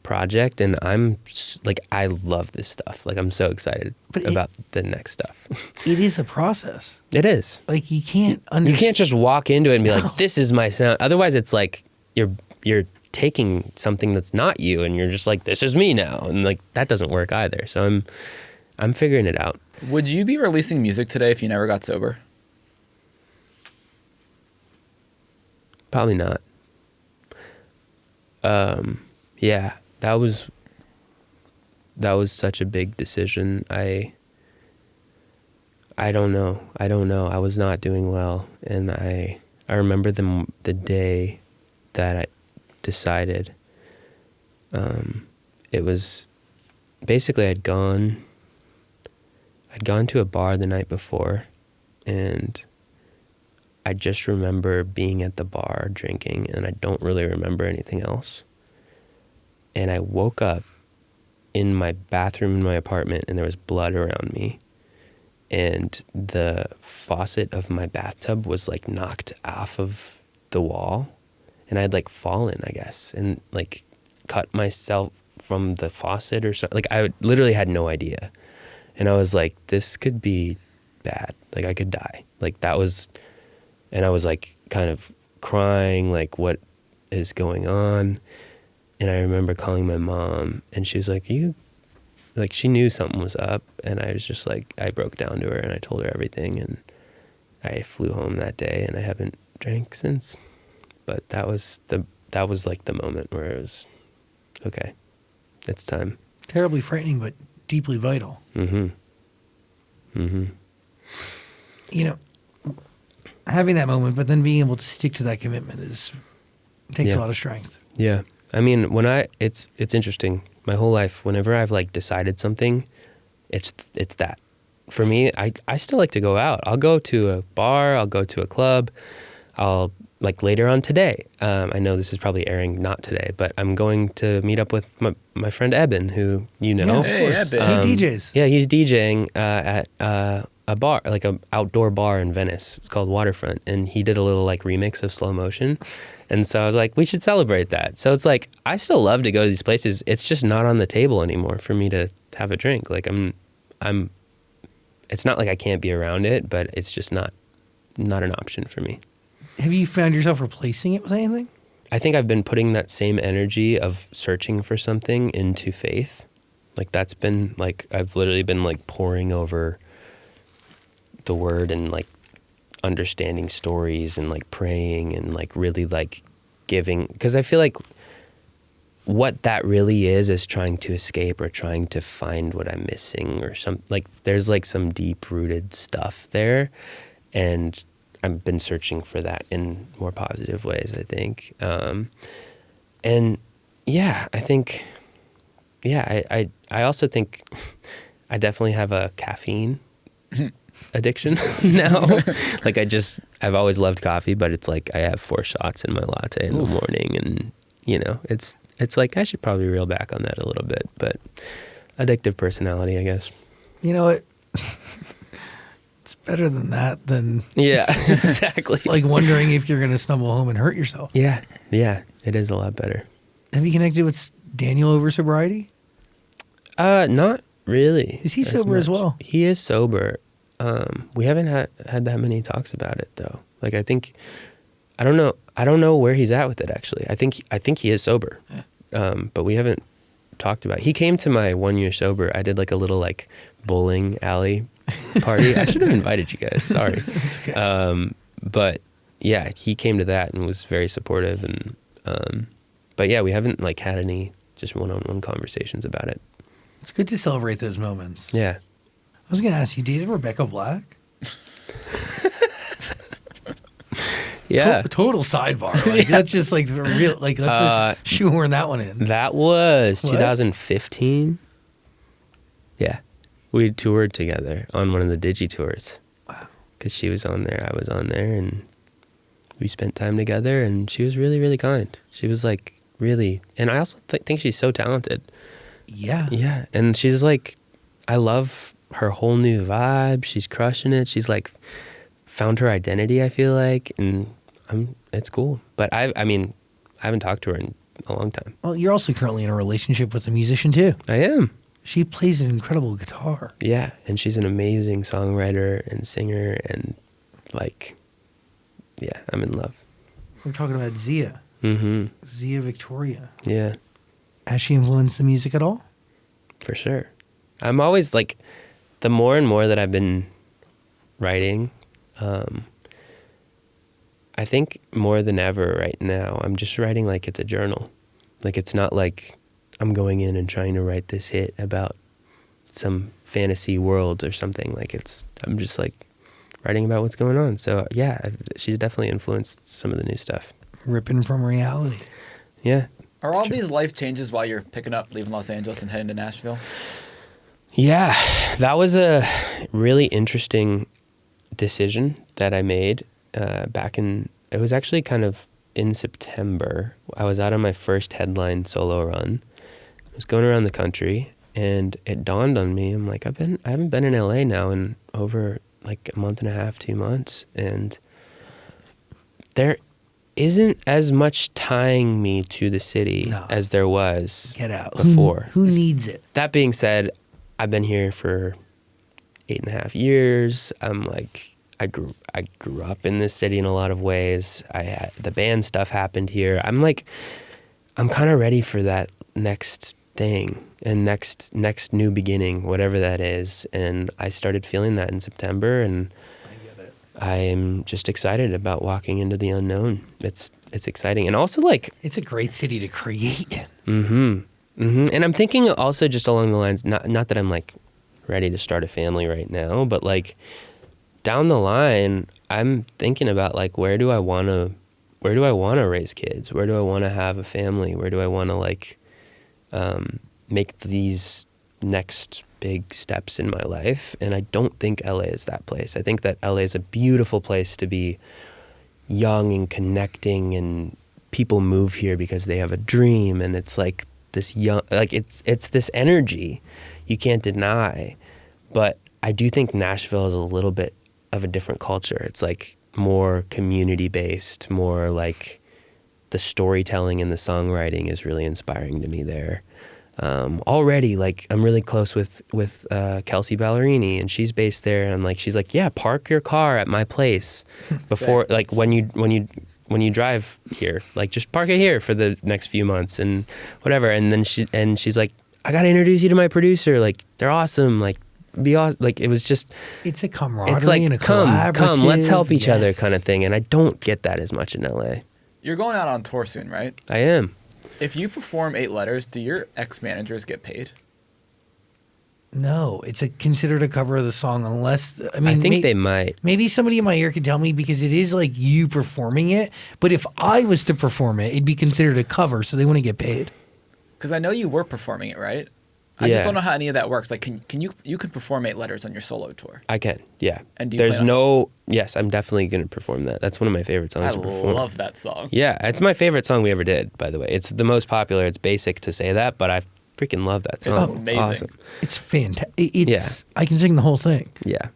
project, and I'm like, I love this stuff. Like I'm so excited about the next stuff. It is a process. It is. Like you can't just walk into it and be like, this is my sound. Otherwise it's like you're taking something that's not you and you're just like, this is me now, and like that doesn't work either. So I'm figuring it out. Would you be releasing music today if you never got sober? Probably not. Yeah. That was such a big decision. I don't know. I was not doing well, and I remember the day that I decided. It was basically I'd gone to a bar the night before, and I just remember being at the bar drinking, and I don't really remember anything else. And I woke up in my bathroom in my apartment, and there was blood around me. And the faucet of my bathtub was like knocked off of the wall. And I'd like fallen, I guess, and like cut myself from the faucet or something. Like I literally had no idea. And I was like, this could be bad. Like I could die. Like that was, and I was like kind of crying, like what is going on? And I remember calling my mom, and she was like, like she knew something was up, and I was just like, I broke down to her and I told her everything, and I flew home that day, and I haven't drank since. But that was like the moment where it was, okay, it's time. Terribly frightening, but deeply vital. Mm-hmm. Mm-hmm. You know, having that moment, but then being able to stick to that commitment takes a lot of strength. Yeah. I mean, it's interesting. My whole life, whenever I've like decided something, it's that. For me, I still like to go out. I'll go to a bar, I'll go to a club, I'll like later on today. I know this is probably airing not today, but I'm going to meet up with my friend Eben, who you know. Yeah, Hey, of course. Eben. He DJs. Yeah, he's DJing at a bar, like an outdoor bar in Venice. It's called Waterfront, and he did a little like remix of Slow Motion. And so I was like, we should celebrate that. So it's like, I still love to go to these places. It's just not on the table anymore for me to have a drink. Like it's not like I can't be around it, but it's just not an option for me. Have you found yourself replacing it with anything? I think I've been putting that same energy of searching for something into faith. Like that's been like, I've literally been like poring over the word and like understanding stories and like praying and like really like giving, because I feel like what that really is trying to escape or trying to find what I'm missing or some, like there's like some deep rooted stuff there, and I've been searching for that in more positive ways, I think. And yeah, I think, yeah, I also think I definitely have a caffeine addiction now. Like I've always loved coffee, but it's like I have 4 shots in my latte in the morning, and you know, it's like I should probably reel back on that a little bit, but addictive personality, I guess. You know what? It's better than that than Yeah, exactly. like wondering if you're going to stumble home and hurt yourself. Yeah, it is a lot better. Have you connected with Daniel over sobriety? Not really. Is he sober as well? He is sober. We haven't had that many talks about it though. Like I think, I don't know where he's at with it actually. I think he is sober. Yeah. But we haven't talked about it. He came to my 1 year sober. I did like a little like bowling alley party. I should have invited you guys. Sorry. It's okay. But yeah, he came to that and was very supportive, and but yeah, we haven't like had any just one-on-one conversations about it. It's good to celebrate those moments. Yeah. I was going to ask, you dated Rebecca Black? Yeah. Total sidebar. Like, that's just like the real, like, let's just shoehorn that one in. That was What? 2015. Yeah. We toured together on one of the Digi tours. Wow. Because she was on there, I was on there, and we spent time together, and she was really, really kind. She was like really, and I also think she's so talented. Yeah. Yeah. And she's like, I love her whole new vibe. She's crushing it. She's like found her identity, I feel like, and it's cool. But I mean, I haven't talked to her in a long time. Well, you're also currently in a relationship with a musician too. I am. She plays an incredible guitar. Yeah, and she's an amazing songwriter and singer, and like, yeah, I'm in love. We're talking about Zia. Mm-hmm. Zia Victoria. Yeah, Has she influenced the music at all? for sure. I'm always like, the more and more that I've been writing, I think more than ever right now, I'm just writing like it's a journal. Like it's not like I'm going in and trying to write this hit about some fantasy world or something. Like I'm just like writing about what's going on. So yeah, she's definitely influenced some of the new stuff. Ripping from reality. Yeah. Are all these life changes while you're picking up, leaving Los Angeles and heading to Nashville? Yeah, that was a really interesting decision that I made it was actually kind of in September. I was out on my first headline solo run. I was going around the country, and it dawned on me. I'm like, I haven't been in LA now in over like a month and a half, 2 months, and there isn't as much tying me to the city as there was Get out. before. Who needs it? That being said, I've been here for 8.5 years. I'm like, I grew up in this city in a lot of ways. The band stuff happened here. I'm kind of ready for that next thing and next new beginning, whatever that is. And I started feeling that in September, and I am just excited about walking into the unknown. It's exciting, and also like it's a great city to create in. And I'm thinking also just along the lines, not that I'm like ready to start a family right now, but like down the line, I'm thinking about like where do I want to raise kids? Where do I want to have a family? Where do I want to like make these next big steps in my life? And I don't think LA is that place. I think that LA is a beautiful place to be young and connecting, and people move here because they have a dream, and it's like this young, like it's this energy you can't deny. But I do think Nashville is a little bit of a different culture. It's like more community based, more like the storytelling and the songwriting is really inspiring to me there. Already, like I'm really close with Kelsey Ballerini, and she's based there, and I'm like, she's like, yeah, park your car at my place before, like when you drive here, like just park it here for the next few months and whatever. And then she's like, I gotta introduce you to my producer, like they're awesome, like be awesome. Like it was just, it's a camaraderie, it's like and a collaborative, come, let's help each other kind of thing. And I don't get that as much in LA. You're going out on tour soon, right? I am. If you perform 8 letters, do your ex-managers get paid? No, it's considered a cover of the song unless, I mean, I think they might. Maybe somebody in my ear could tell me, because it is like you performing it. But if I was to perform it, it'd be considered a cover, so they wouldn't get paid. Because I know you were performing it, right? I just don't know how any of that works. Like, can you can perform 8 letters on your solo tour? I can, yeah. And do you yes, I'm definitely going to perform that. That's one of my favorite songs to perform. I love that song. Yeah, it's my favorite song we ever did, by the way. It's the most popular. It's basic to say that, but I freaking love that song. It's amazing. Awesome. It's fantastic. I can sing the whole thing. Yeah.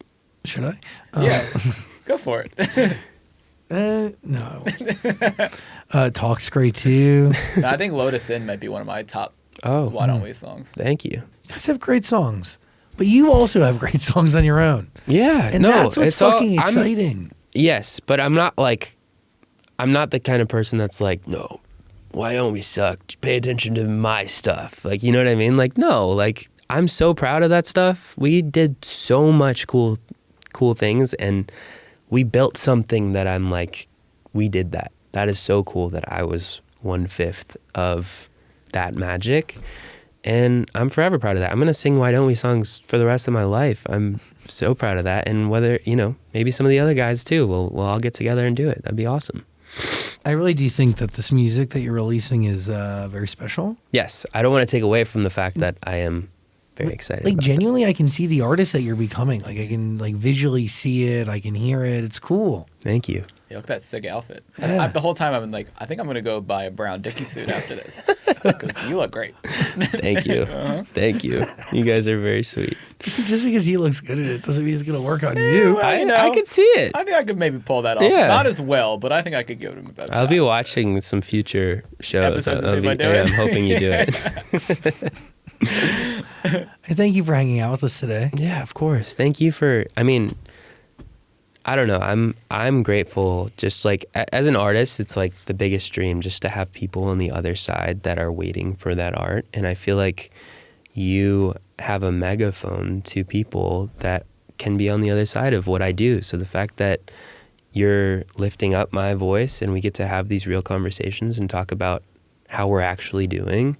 Should I? Yeah, go for it. No. Talk's great too. No, I think Lotus Inn might be one of my top Why Don't We songs. Thank you. You guys have great songs, but you also have great songs on your own. Yeah, and that's what's fucking exciting. Yes, but I'm not the kind of person that's like, no, why don't we suck? Pay attention to my stuff. Like, you know what I mean? Like, no, like I'm so proud of that stuff. We did so much cool things, and we built something that I'm like, we did that. That is so cool that I was 1/5 of that magic. And I'm forever proud of that. I'm going to sing Why Don't We songs for the rest of my life. I'm so proud of that. And whether, maybe some of the other guys too, we'll all get together and do it. That'd be awesome. I really do think that this music that you're releasing is very special. Yes. I don't want to take away from the fact that I am very excited. Like, about genuinely, that. I can see the artist that you're becoming. Like, I can visually see it. I can hear it. It's cool. Thank you. Yeah, look at that sick outfit. Yeah. The whole time I've been like, I think I'm going to go buy a brown Dickie suit after this. Because you look great. Thank you. Thank you. You guys are very sweet. Just because he looks good at it doesn't mean it's going to work on you. Well, I could see it. I think I could maybe pull that off. Yeah. Not as well, but I think I could give him a better I'll shot. be watching some future shows. Episodes to see if I do it. I'm hoping you do it. I thank you for hanging out with us today. Yeah, of course. Thank you for, I don't know. I'm grateful. Just like as an artist, it's like the biggest dream just to have people on the other side that are waiting for that art. And I feel like you have a megaphone to people that can be on the other side of what I do. So the fact that you're lifting up my voice and we get to have these real conversations and talk about how we're actually doing,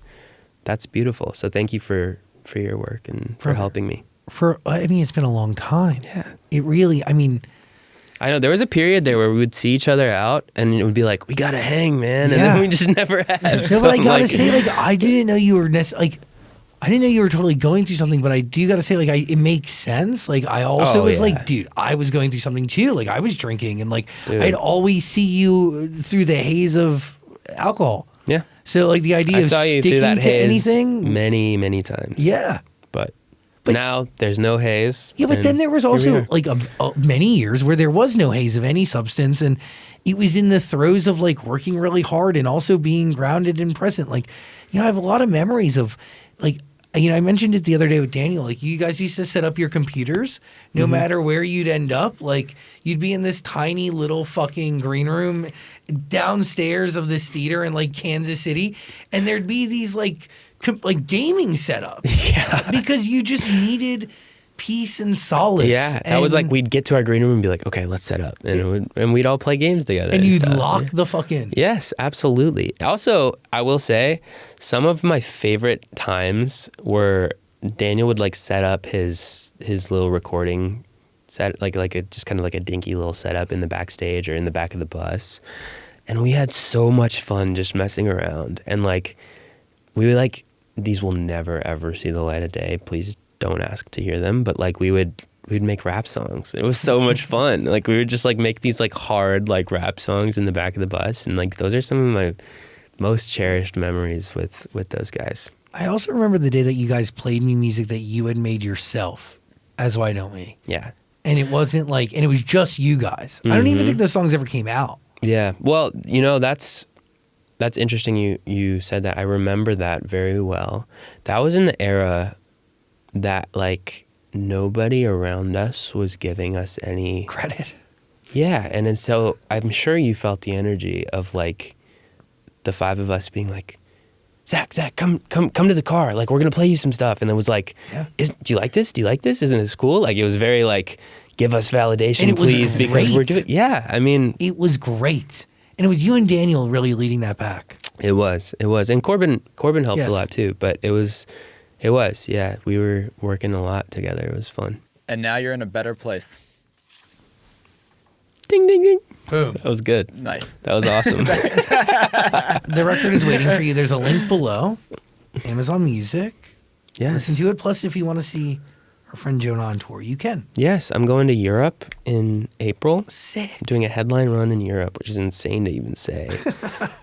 that's beautiful. So thank you for your work and for helping me. It's been a long time. Yeah. It really, I know there was a period there where we would see each other out and it would be like, we gotta hang, man. And then we just never have. No, So but I I'm gotta like, say, I didn't know you were I didn't know you were totally going through something, but I do gotta say, it makes sense. I also was dude, I was going through something too. I was drinking and Dude. I'd always see you through the haze of alcohol. Yeah. So the idea I of saw you through sticking that to haze anything. many, many times. Yeah. But But- now there's no haze. Yeah, but and then there was here we also are. many years where there was no haze of any substance, and it was in the throes of working really hard and also being grounded and present. I have a lot of memories of I mentioned it the other day with Daniel. Like, you guys used to set up your computers no matter where you'd end up. Like, you'd be in this tiny little fucking green room downstairs of this theater in like Kansas City, and there'd be these like gaming setups. Yeah. Because you just needed peace and solace. Yeah, that was like we'd get to our green room and be like, okay, let's set up, and we'd all play games together. And you'd stuff. lock the fuck in. Yes, absolutely. Also, I will say some of my favorite times were Daniel would like set up his little recording set, like just kind of like a dinky little setup in the backstage or in the back of the bus, and we had so much fun just messing around. And like we were like, these will never ever see the light of day. Please don't ask to hear them, but like we'd make rap songs. It was so much fun. Like we would just like make these like hard like rap songs in the back of the bus, and like those are some of my most cherished memories with those guys. I also remember the day that you guys played me music that you had made yourself as Why Don't We? Yeah. And it wasn't like, and it was just you guys. I don't even think those songs ever came out. Yeah. Well, that's interesting you said that. I remember that very well. That was in the era that like nobody around us was giving us any Credit. Yeah, and so I'm sure you felt the energy of like the five of us being like, Zach, come to the car. Like, we're gonna play you some stuff. And it was like, do you like this? Do you like this? Isn't this cool? Like, it was very like, give us validation, please, because we're doing. Yeah, I mean, it was great, and it was you and Daniel really leading that back. It was, and Corbin helped Yes. a lot too. But it was, yeah. We were working a lot together. It was fun. And now you're in a better place. Ding, ding, ding. Boom. That was good. Nice. That was awesome. The record is waiting for you. There's a link below. Amazon Music. Yes. Listen to it. Plus, if you want to see our friend Jonah on tour, you can. Yes, I'm going to Europe in April. Sick. I'm doing a headline run in Europe, which is insane to even say.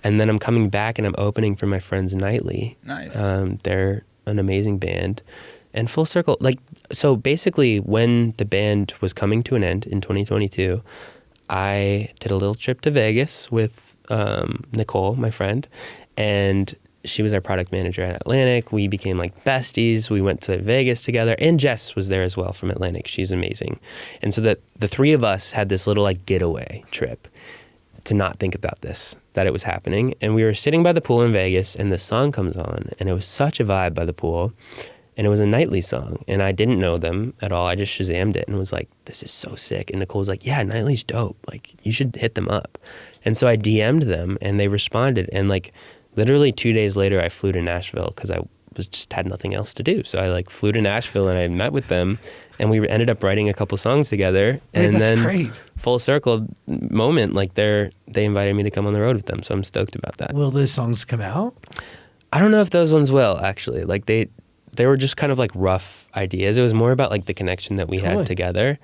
And then I'm coming back and I'm opening for my friends Nightly. Nice. They're an amazing band. And full circle, like, so basically when the band was coming to an end in 2022, I did a little trip to Vegas with Nicole, my friend, and she was our product manager at Atlantic. We became like besties. We went to Vegas together, and Jess was there as well from Atlantic. She's amazing. And so that the three of us had this little like getaway trip to not think about this, that it was happening. And we were sitting by the pool in Vegas, and the song comes on, and it was such a vibe by the pool. And it was a Nightly song, and I didn't know them at all. I just Shazammed it and was like, this is so sick. And Nicole was like, yeah, Nightly's dope. Like, you should hit them up. And so I DM'd them, and they responded. And like literally 2 days later, I flew to Nashville because I just had nothing else to do. So I like flew to Nashville, and I met with them, and we ended up writing a couple songs together. And that's then great. Full circle moment, like they invited me to come on the road with them. So I'm stoked about that. Will those songs come out? I don't know if those ones will, actually. Like they were just kind of like rough ideas. It was more about like the connection that we had together.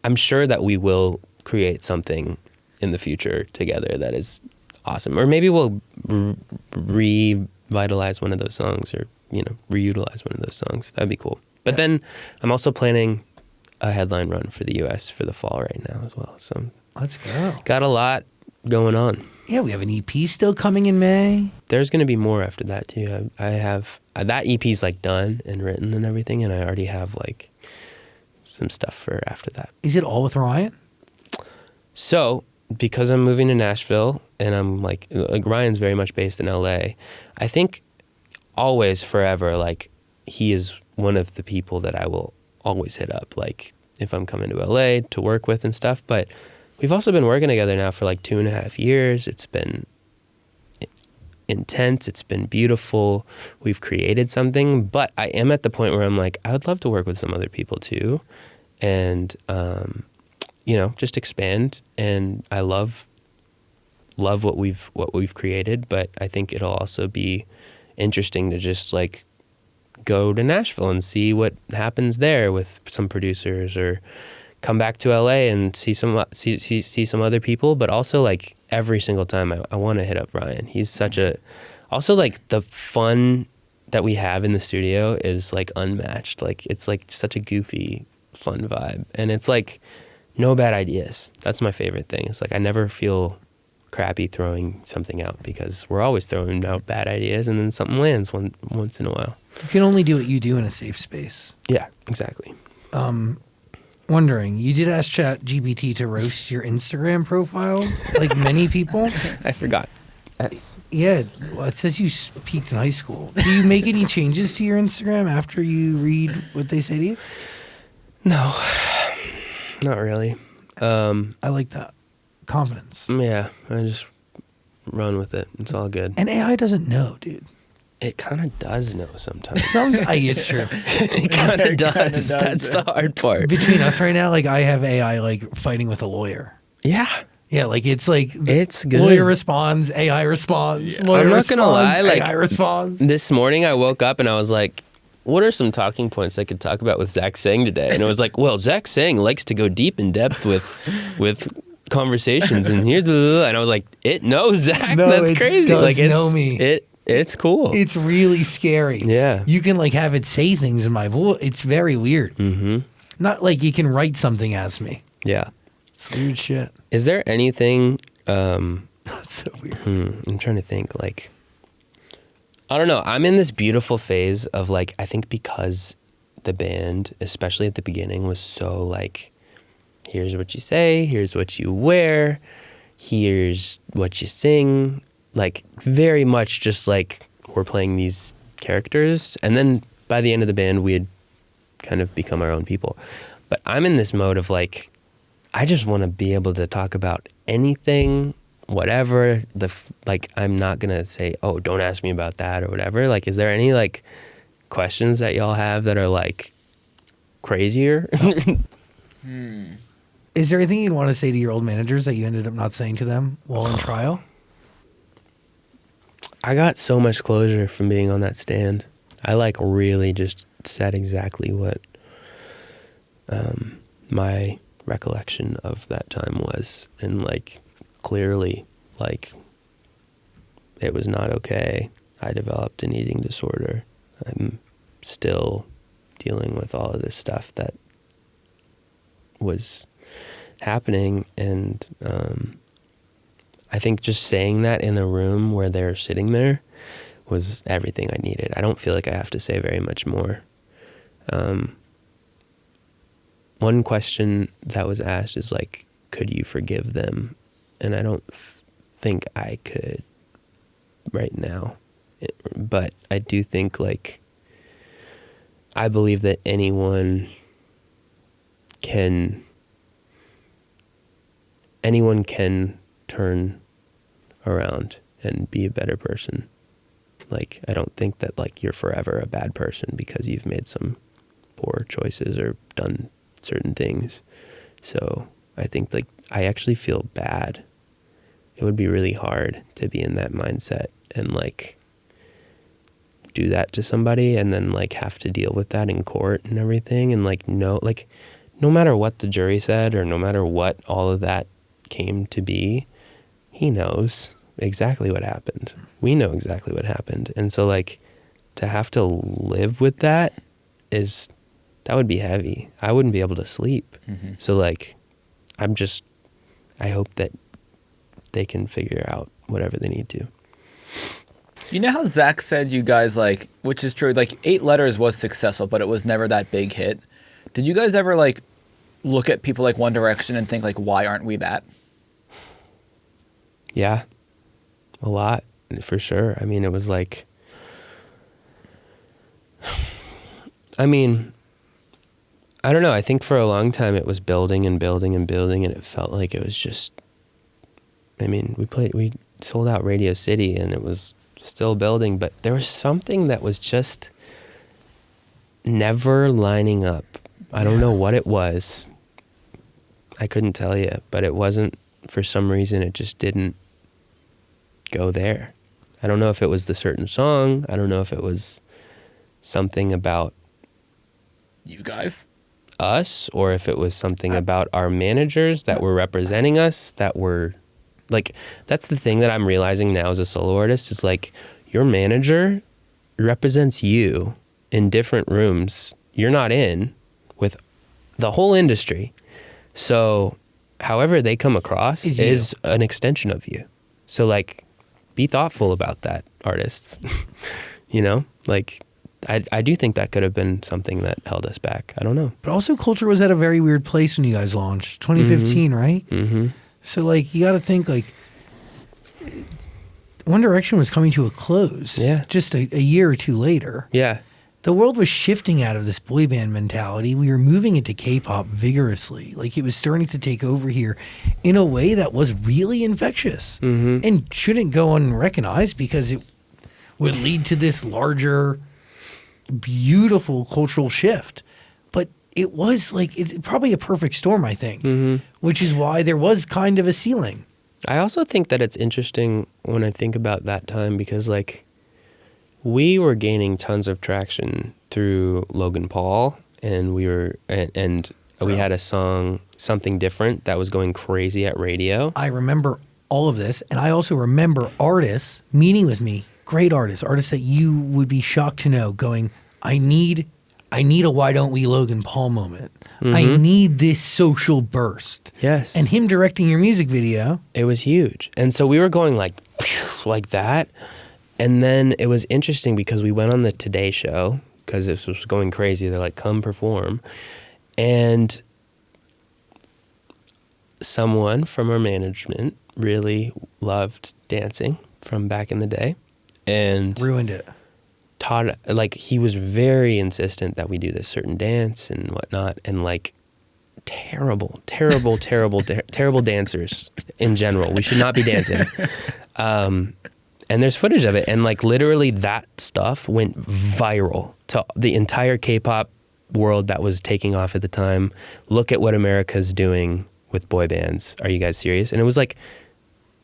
I'm sure that we will create something in the future together that is awesome. Or maybe we'll revitalize one of those songs, or, reutilize one of those songs. That'd be cool. But then I'm also planning a headline run for the US for the fall right now as well. So Let's go. got a lot going on. Yeah, we have an EP still coming in May. There's going to be more after that too. I have that EP's like done and written and everything, and I already have like some stuff for after that. Is it all with Ryan? So because I'm moving to Nashville, and I'm like Ryan's very much based in LA, I think always forever, like he is one of the people that I will always hit up, like if I'm coming to LA to work with and stuff. But we've also been working together now for like 2.5 years. It's been intense. It's been beautiful. We've created something, but I am at the point where I'm like, I would love to work with some other people too. And, just expand. And I love what we've created, but I think it'll also be interesting to just like go to Nashville and see what happens there with some producers, or come back to LA and see some other people. But also like every single time I want to hit up Ryan. He's such also like the fun that we have in the studio is like unmatched. Like it's like such a goofy, fun vibe. And it's like no bad ideas. That's my favorite thing. It's like I never feel crappy throwing something out because we're always throwing out bad ideas and then something lands once in a while. You can only do what you do in a safe space. Yeah, exactly. Wondering, you did ask ChatGPT to roast your Instagram profile, like many people. I forgot. Yes. Yeah, well, it says you peaked in high school. Do you make any changes to your Instagram after you read what they say to you? No, not really. I like that. Confidence. Yeah, I just run with it. It's all good. And AI doesn't know, dude. It kind of does know sometimes. It's true. It kind of does. That's the hard part. Between us right now, like I have AI like fighting with a lawyer. Yeah. Yeah, like it's like it's good. Lawyer responds, AI responds. Yeah. Lawyer I'm not responds, gonna lie, like AI responds. This morning I woke up and I was like, what are some talking points I could talk about with Zachsang today? And it was like, well, Zachsang likes to go deep in depth with conversations, and here's the, and I was like, it knows Zach. No, that's it crazy. does like know me. It's cool. It's really scary. Yeah. You can like have it say things in my voice. It's very weird. Mm-hmm. Not like you can write something as me. Yeah. It's weird shit. Is there anything That's so weird. I'm trying to think, like, I don't know. I'm in this beautiful phase of like, I think because the band, especially at the beginning, was so like, here's what you say, here's what you wear, here's what you sing. Like, very much just like we're playing these characters. And then by the end of the band, we had kind of become our own people. But I'm in this mode of like, I just want to be able to talk about anything, whatever. Like, I'm not going to say, oh, don't ask me about that or whatever. Like, is there any like questions that y'all have that are like crazier? Is there anything you'd want to say to your old managers that you ended up not saying to them while in trial? I got so much closure from being on that stand. I like really just said exactly what my recollection of that time was, and like clearly, like, it was not okay. I developed an eating disorder. I'm still dealing with all of this stuff that was happening, and I think just saying that in a room where they're sitting there was everything I needed. I don't feel like I have to say very much more. One question that was asked is like, could you forgive them? And I don't think I could right now. But I do think, like, I believe that anyone can turn around and be a better person. Like, I don't think that like you're forever a bad person because you've made some poor choices or done certain things. So I think like I actually feel bad. It would be really hard to be in that mindset and like do that to somebody and then like have to deal with that in court and everything, and like no matter what the jury said or no matter what all of that came to be, he knows exactly what happened. We know exactly what happened. And so like to have to live with that that would be heavy. I wouldn't be able to sleep. Mm-hmm. So like I hope that they can figure out whatever they need to. You know how Zach said you guys, like, which is true, like 8 Letters was successful, but it was never that big hit. Did you guys ever like look at people like One Direction and think like, why aren't we that? Yeah, a lot, for sure. I mean, it was like, I mean, I don't know. I think for a long time it was building and building and building, and it felt like it was just, I mean, we sold out Radio City and it was still building, but there was something that was just never lining up. I don't know what it was. I couldn't tell you, but it wasn't, for some reason, it just didn't go there. I don't know if it was the certain song. I don't know if it was something about you guys, us, or if it was something about our managers that were representing us, that were like, that's the thing that I'm realizing now as a solo artist, is like, your manager represents you in different rooms you're not in with the whole industry. So however they come across is an extension of you. So like, be thoughtful about that, artists. You know, like I do think that could have been something that held us back. I don't know. But also culture was at a very weird place when you guys launched. 2015, right? Mm-hmm. So like, you got to think like One Direction was coming to a close. Yeah. Just a year or two later. Yeah. The world was shifting out of this boy band mentality. We were moving into K-pop vigorously. Like, it was starting to take over here in a way that was really infectious and shouldn't go unrecognized because it would lead to this larger, beautiful cultural shift. But it was like, it's probably a perfect storm, I think, which is why there was kind of a ceiling. I also think that it's interesting when I think about that time because, like, we were gaining tons of traction through Logan Paul, and we had a song, Something Different, that was going crazy at radio. I remember all of this, and I also remember artists meeting with me, great artists that you would be shocked to know, going, I need a Why Don't We Logan Paul moment. I need this social burst. Yes. And him directing your music video. It was huge. And so we were going like that. And then it was interesting because we went on the Today Show because this was going crazy. They're like, come perform. And someone from our management really loved dancing from back in the day. And ruined it. taught, like, he was very insistent that we do this certain dance and whatnot, and like terrible dancers in general. We should not be dancing. And there's footage of it, and like literally that stuff went viral to the entire K-pop world that was taking off at the time. Look at what America's doing with boy bands. Are you guys serious? And it was like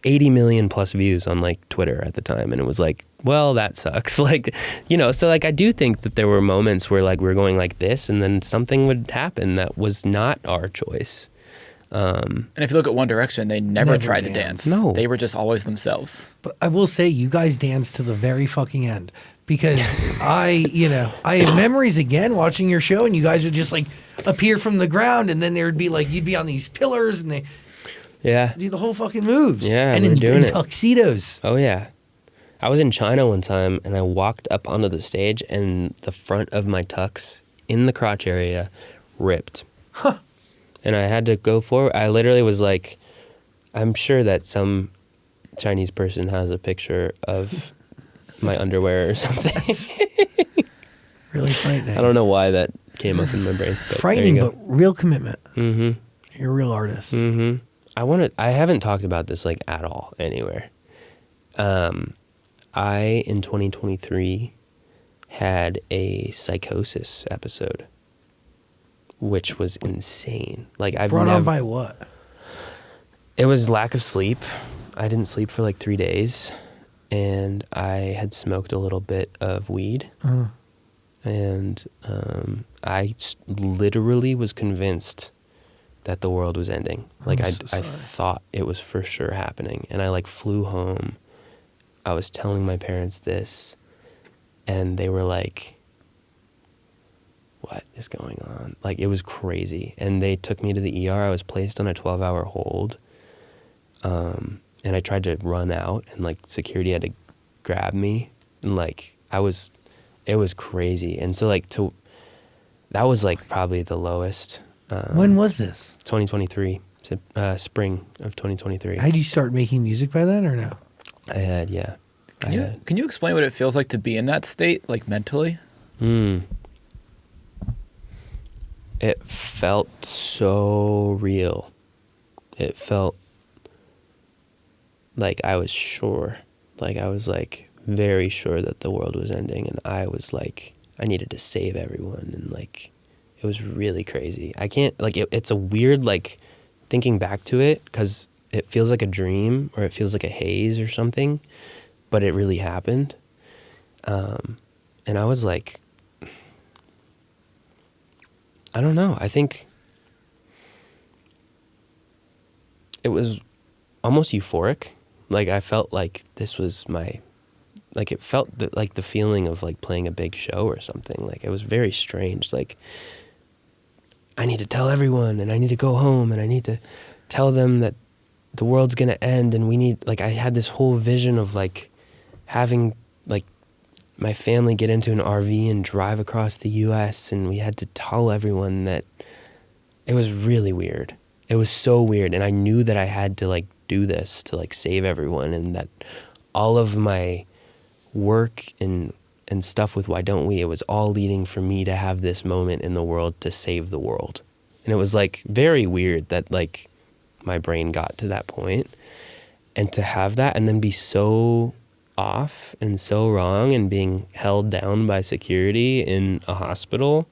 80 million plus views on like Twitter at the time. And it was like, well, that sucks. Like, you know, so like I do think that there were moments where like we were going like this and then something would happen that was not our choice. And if you look at One Direction, they never tried to dance. No. They were just always themselves. But I will say, you guys danced to the very fucking end because I have memories again watching your show, and you guys would just like appear from the ground, and then there would be like, you'd be on these pillars, and they do the whole fucking moves. Yeah, and we were doing it. Tuxedos. Oh yeah. I was in China one time and I walked up onto the stage and the front of my tux in the crotch area ripped. Huh. And I had to go forward. I literally was like, I'm sure that some Chinese person has a picture of my underwear or something. Really frightening. I don't know why that came up in my brain. But Frightening, there you but go. real commitment. Mm-hmm. You're a real artist. Mm-hmm. I haven't talked about this like at all anywhere. I, in 2023, had a Psychosis episode, which was insane. Like I've Brought on never, by what? it was lack of sleep. I didn't sleep for like 3 days, and I had smoked a little bit of weed, and I literally was convinced that the world was ending. Like I thought it was for sure happening, and I like flew home. I was telling my parents this, and they were like, what is going on? Like, it was crazy. And they took me to the ER. I was placed on a 12-hour hold. And I tried to run out, and like security had to grab me. And like, it was crazy. And so like that was like probably the lowest. When was this? 2023, spring of 2023. Had you start making music by then or no? I had, yeah. Can you explain what it feels like to be in that state, like mentally? It felt so real. It felt like I was sure. Like I was like very sure that the world was ending, and I was like, I needed to save everyone, and like it was really crazy. I can't, like, it's a weird, like, thinking back to it, because it feels like a dream, or it feels like a haze or something, but it really happened. And I was like, I don't know. I think it was almost euphoric. Like, I felt like this was like, it felt like the feeling of, like, playing a big show or something. Like, it was very strange. Like, I need to tell everyone, and I need to go home, and I need to tell them that the world's gonna end and we need, like, I had this whole vision of like having like my family get into an RV and drive across the US, and we had to tell everyone that it was really weird. It was so weird, and I knew that I had to like do this to like save everyone, and that all of my work and stuff with Why Don't We, it was all leading for me to have this moment in the world to save the world. And it was like very weird that like my brain got to that point, and to have that and then be so off and so wrong and being held down by security in a hospital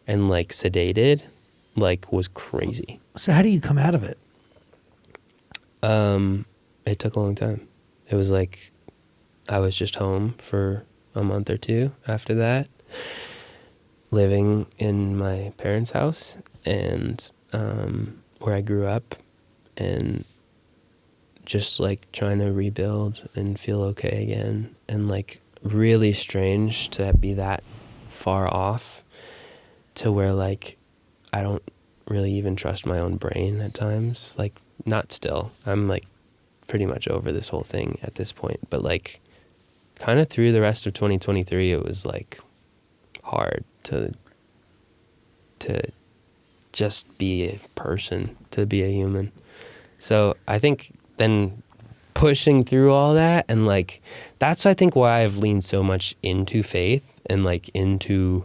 and like sedated, like, was crazy. So how do you come out of it? It took a long time. It was like I was just home for a month or two after that, living in my parents' house and where I grew up, and just like trying to rebuild and feel okay again, and like really strange to be that far off to where like I don't really even trust my own brain at times. Like, not still. I'm like pretty much over this whole thing at this point, but like kind of through the rest of 2023 it was like hard to just be a person, to be a human. So I think then pushing through all that, and like that's I think why I've leaned so much into faith and like into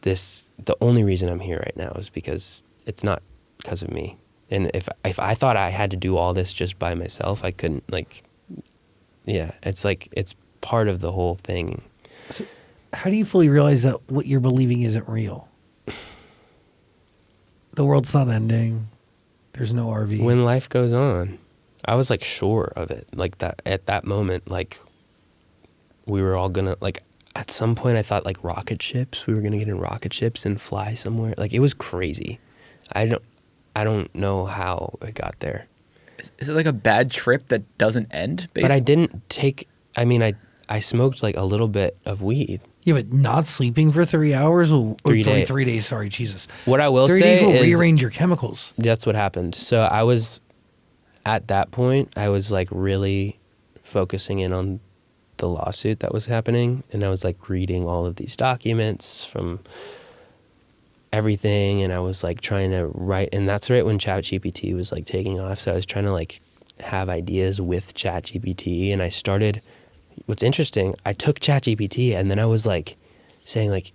this. The only reason I'm here right now is because it's not because of me. And if I thought I had to do all this just by myself, I couldn't. Like, yeah, it's like it's part of the whole thing. So how do you fully realize that what you're believing isn't real? The world's not ending. There's no RV. When life goes on, I was like sure of it. Like that at that moment, like we were all gonna, like, at some point I thought like rocket ships. We were gonna get in rocket ships and fly somewhere. Like, it was crazy. I don't know how it got there. Is it like a bad trip that doesn't end? But I didn't take. I mean, I smoked like a little bit of weed. Yeah, but not sleeping for 3 hours will 3 days. 3 days. Sorry, Jesus. What I will 3 say days will is rearrange your chemicals. that's what happened. So I was at that point. I was like really focusing in on the lawsuit that was happening, and I was like reading all of these documents from everything, and I was like trying to write. And that's right when ChatGPT was like taking off. So I was trying to like have ideas with ChatGPT, and I started. What's interesting, I took ChatGPT and then I was like saying like,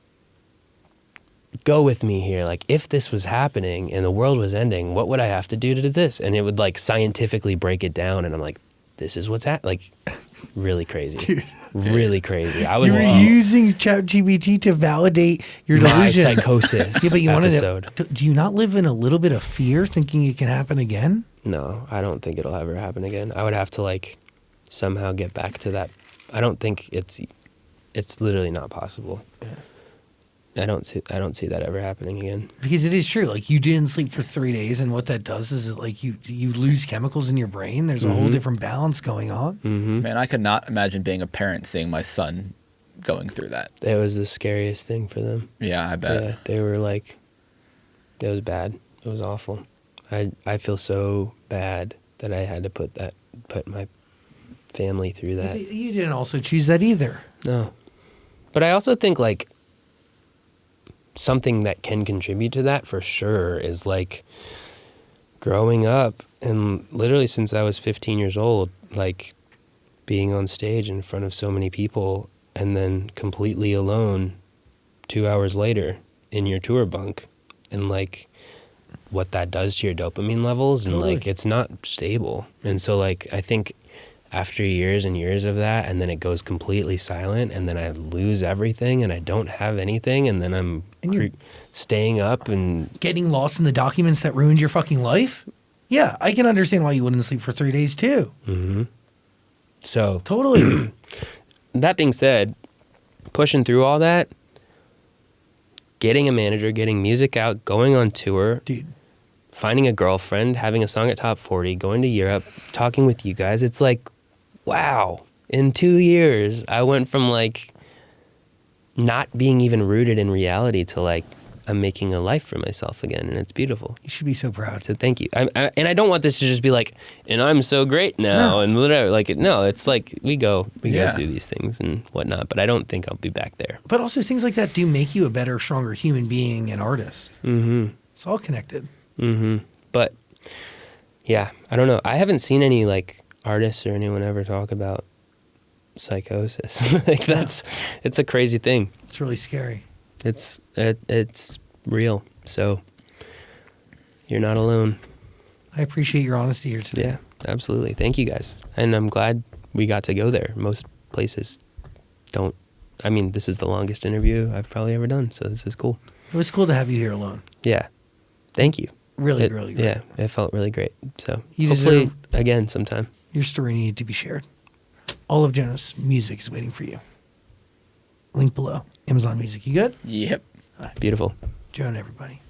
go with me here. Like, if this was happening and the world was ending, what would I have to do to do this? And it would like scientifically break it down. And I'm like, this is what's happening. Like, really crazy. Dude. Really crazy. I was You were using ChatGPT to validate your my delusion. Psychosis Yeah, but you episode. wanted to, do you not live in a little bit of fear thinking it can happen again? No, I don't think it'll ever happen again. I would have to like somehow get back to that. I don't think it's literally not possible. I don't see that ever happening again. Because it is true. Like, you didn't sleep for 3 days, and what that does is like you lose chemicals in your brain. There's a whole different balance going on. Mm-hmm. Man, I could not imagine being a parent seeing my son going through that. It was the scariest thing for them. Yeah, I bet. Yeah, they were like, it was bad. It was awful. I feel so bad that I had to put my family through that. You didn't also choose that either. No. But I also think like something that can contribute to that for sure is like growing up, and literally since I was 15 years old, like being on stage in front of so many people and then completely alone 2 hours later in your tour bunk, and like what that does to your dopamine levels, and Totally. like it's not stable. And so like I think after years and years of that, and then it goes completely silent, and then I lose everything and I don't have anything, and then I'm staying up and Getting lost in the documents that ruined your fucking life? Yeah, I can understand why you wouldn't sleep for 3 days too. so Totally. that being said, pushing through all that, getting a manager, getting music out, going on tour, Dude. finding a girlfriend, having a song at Top 40, going to Europe, talking with you guys, it's like, wow. In 2 years, I went from like not being even rooted in reality to like I'm making a life for myself again, and it's beautiful. You should be so proud. So thank you. And I don't want this to just be like, and I'm so great now, and whatever. Like, no, it's like we go through these things and whatnot. But I don't think I'll be back there. But also things like that do make you a better, stronger human being and artist. Mm-hmm. It's all connected. Mm-hmm. But yeah, I don't know. I haven't seen any like artists or anyone ever talk about psychosis. Like it's a crazy thing. It's really scary. It's real. So you're not alone. I appreciate your honesty here today. Yeah, absolutely. Thank you guys. And I'm glad we got to go there. Most places don't. I mean, this is the longest interview I've probably ever done, so this is cool. It was cool to have you here alone. Yeah. Thank you. Really great. Yeah, it felt really great. So You hopefully deserve- again sometime. Your story needed to be shared. All of Jonah's music is waiting for you. Link below. Amazon Music. You good? Yep. Beautiful. Jonah, everybody.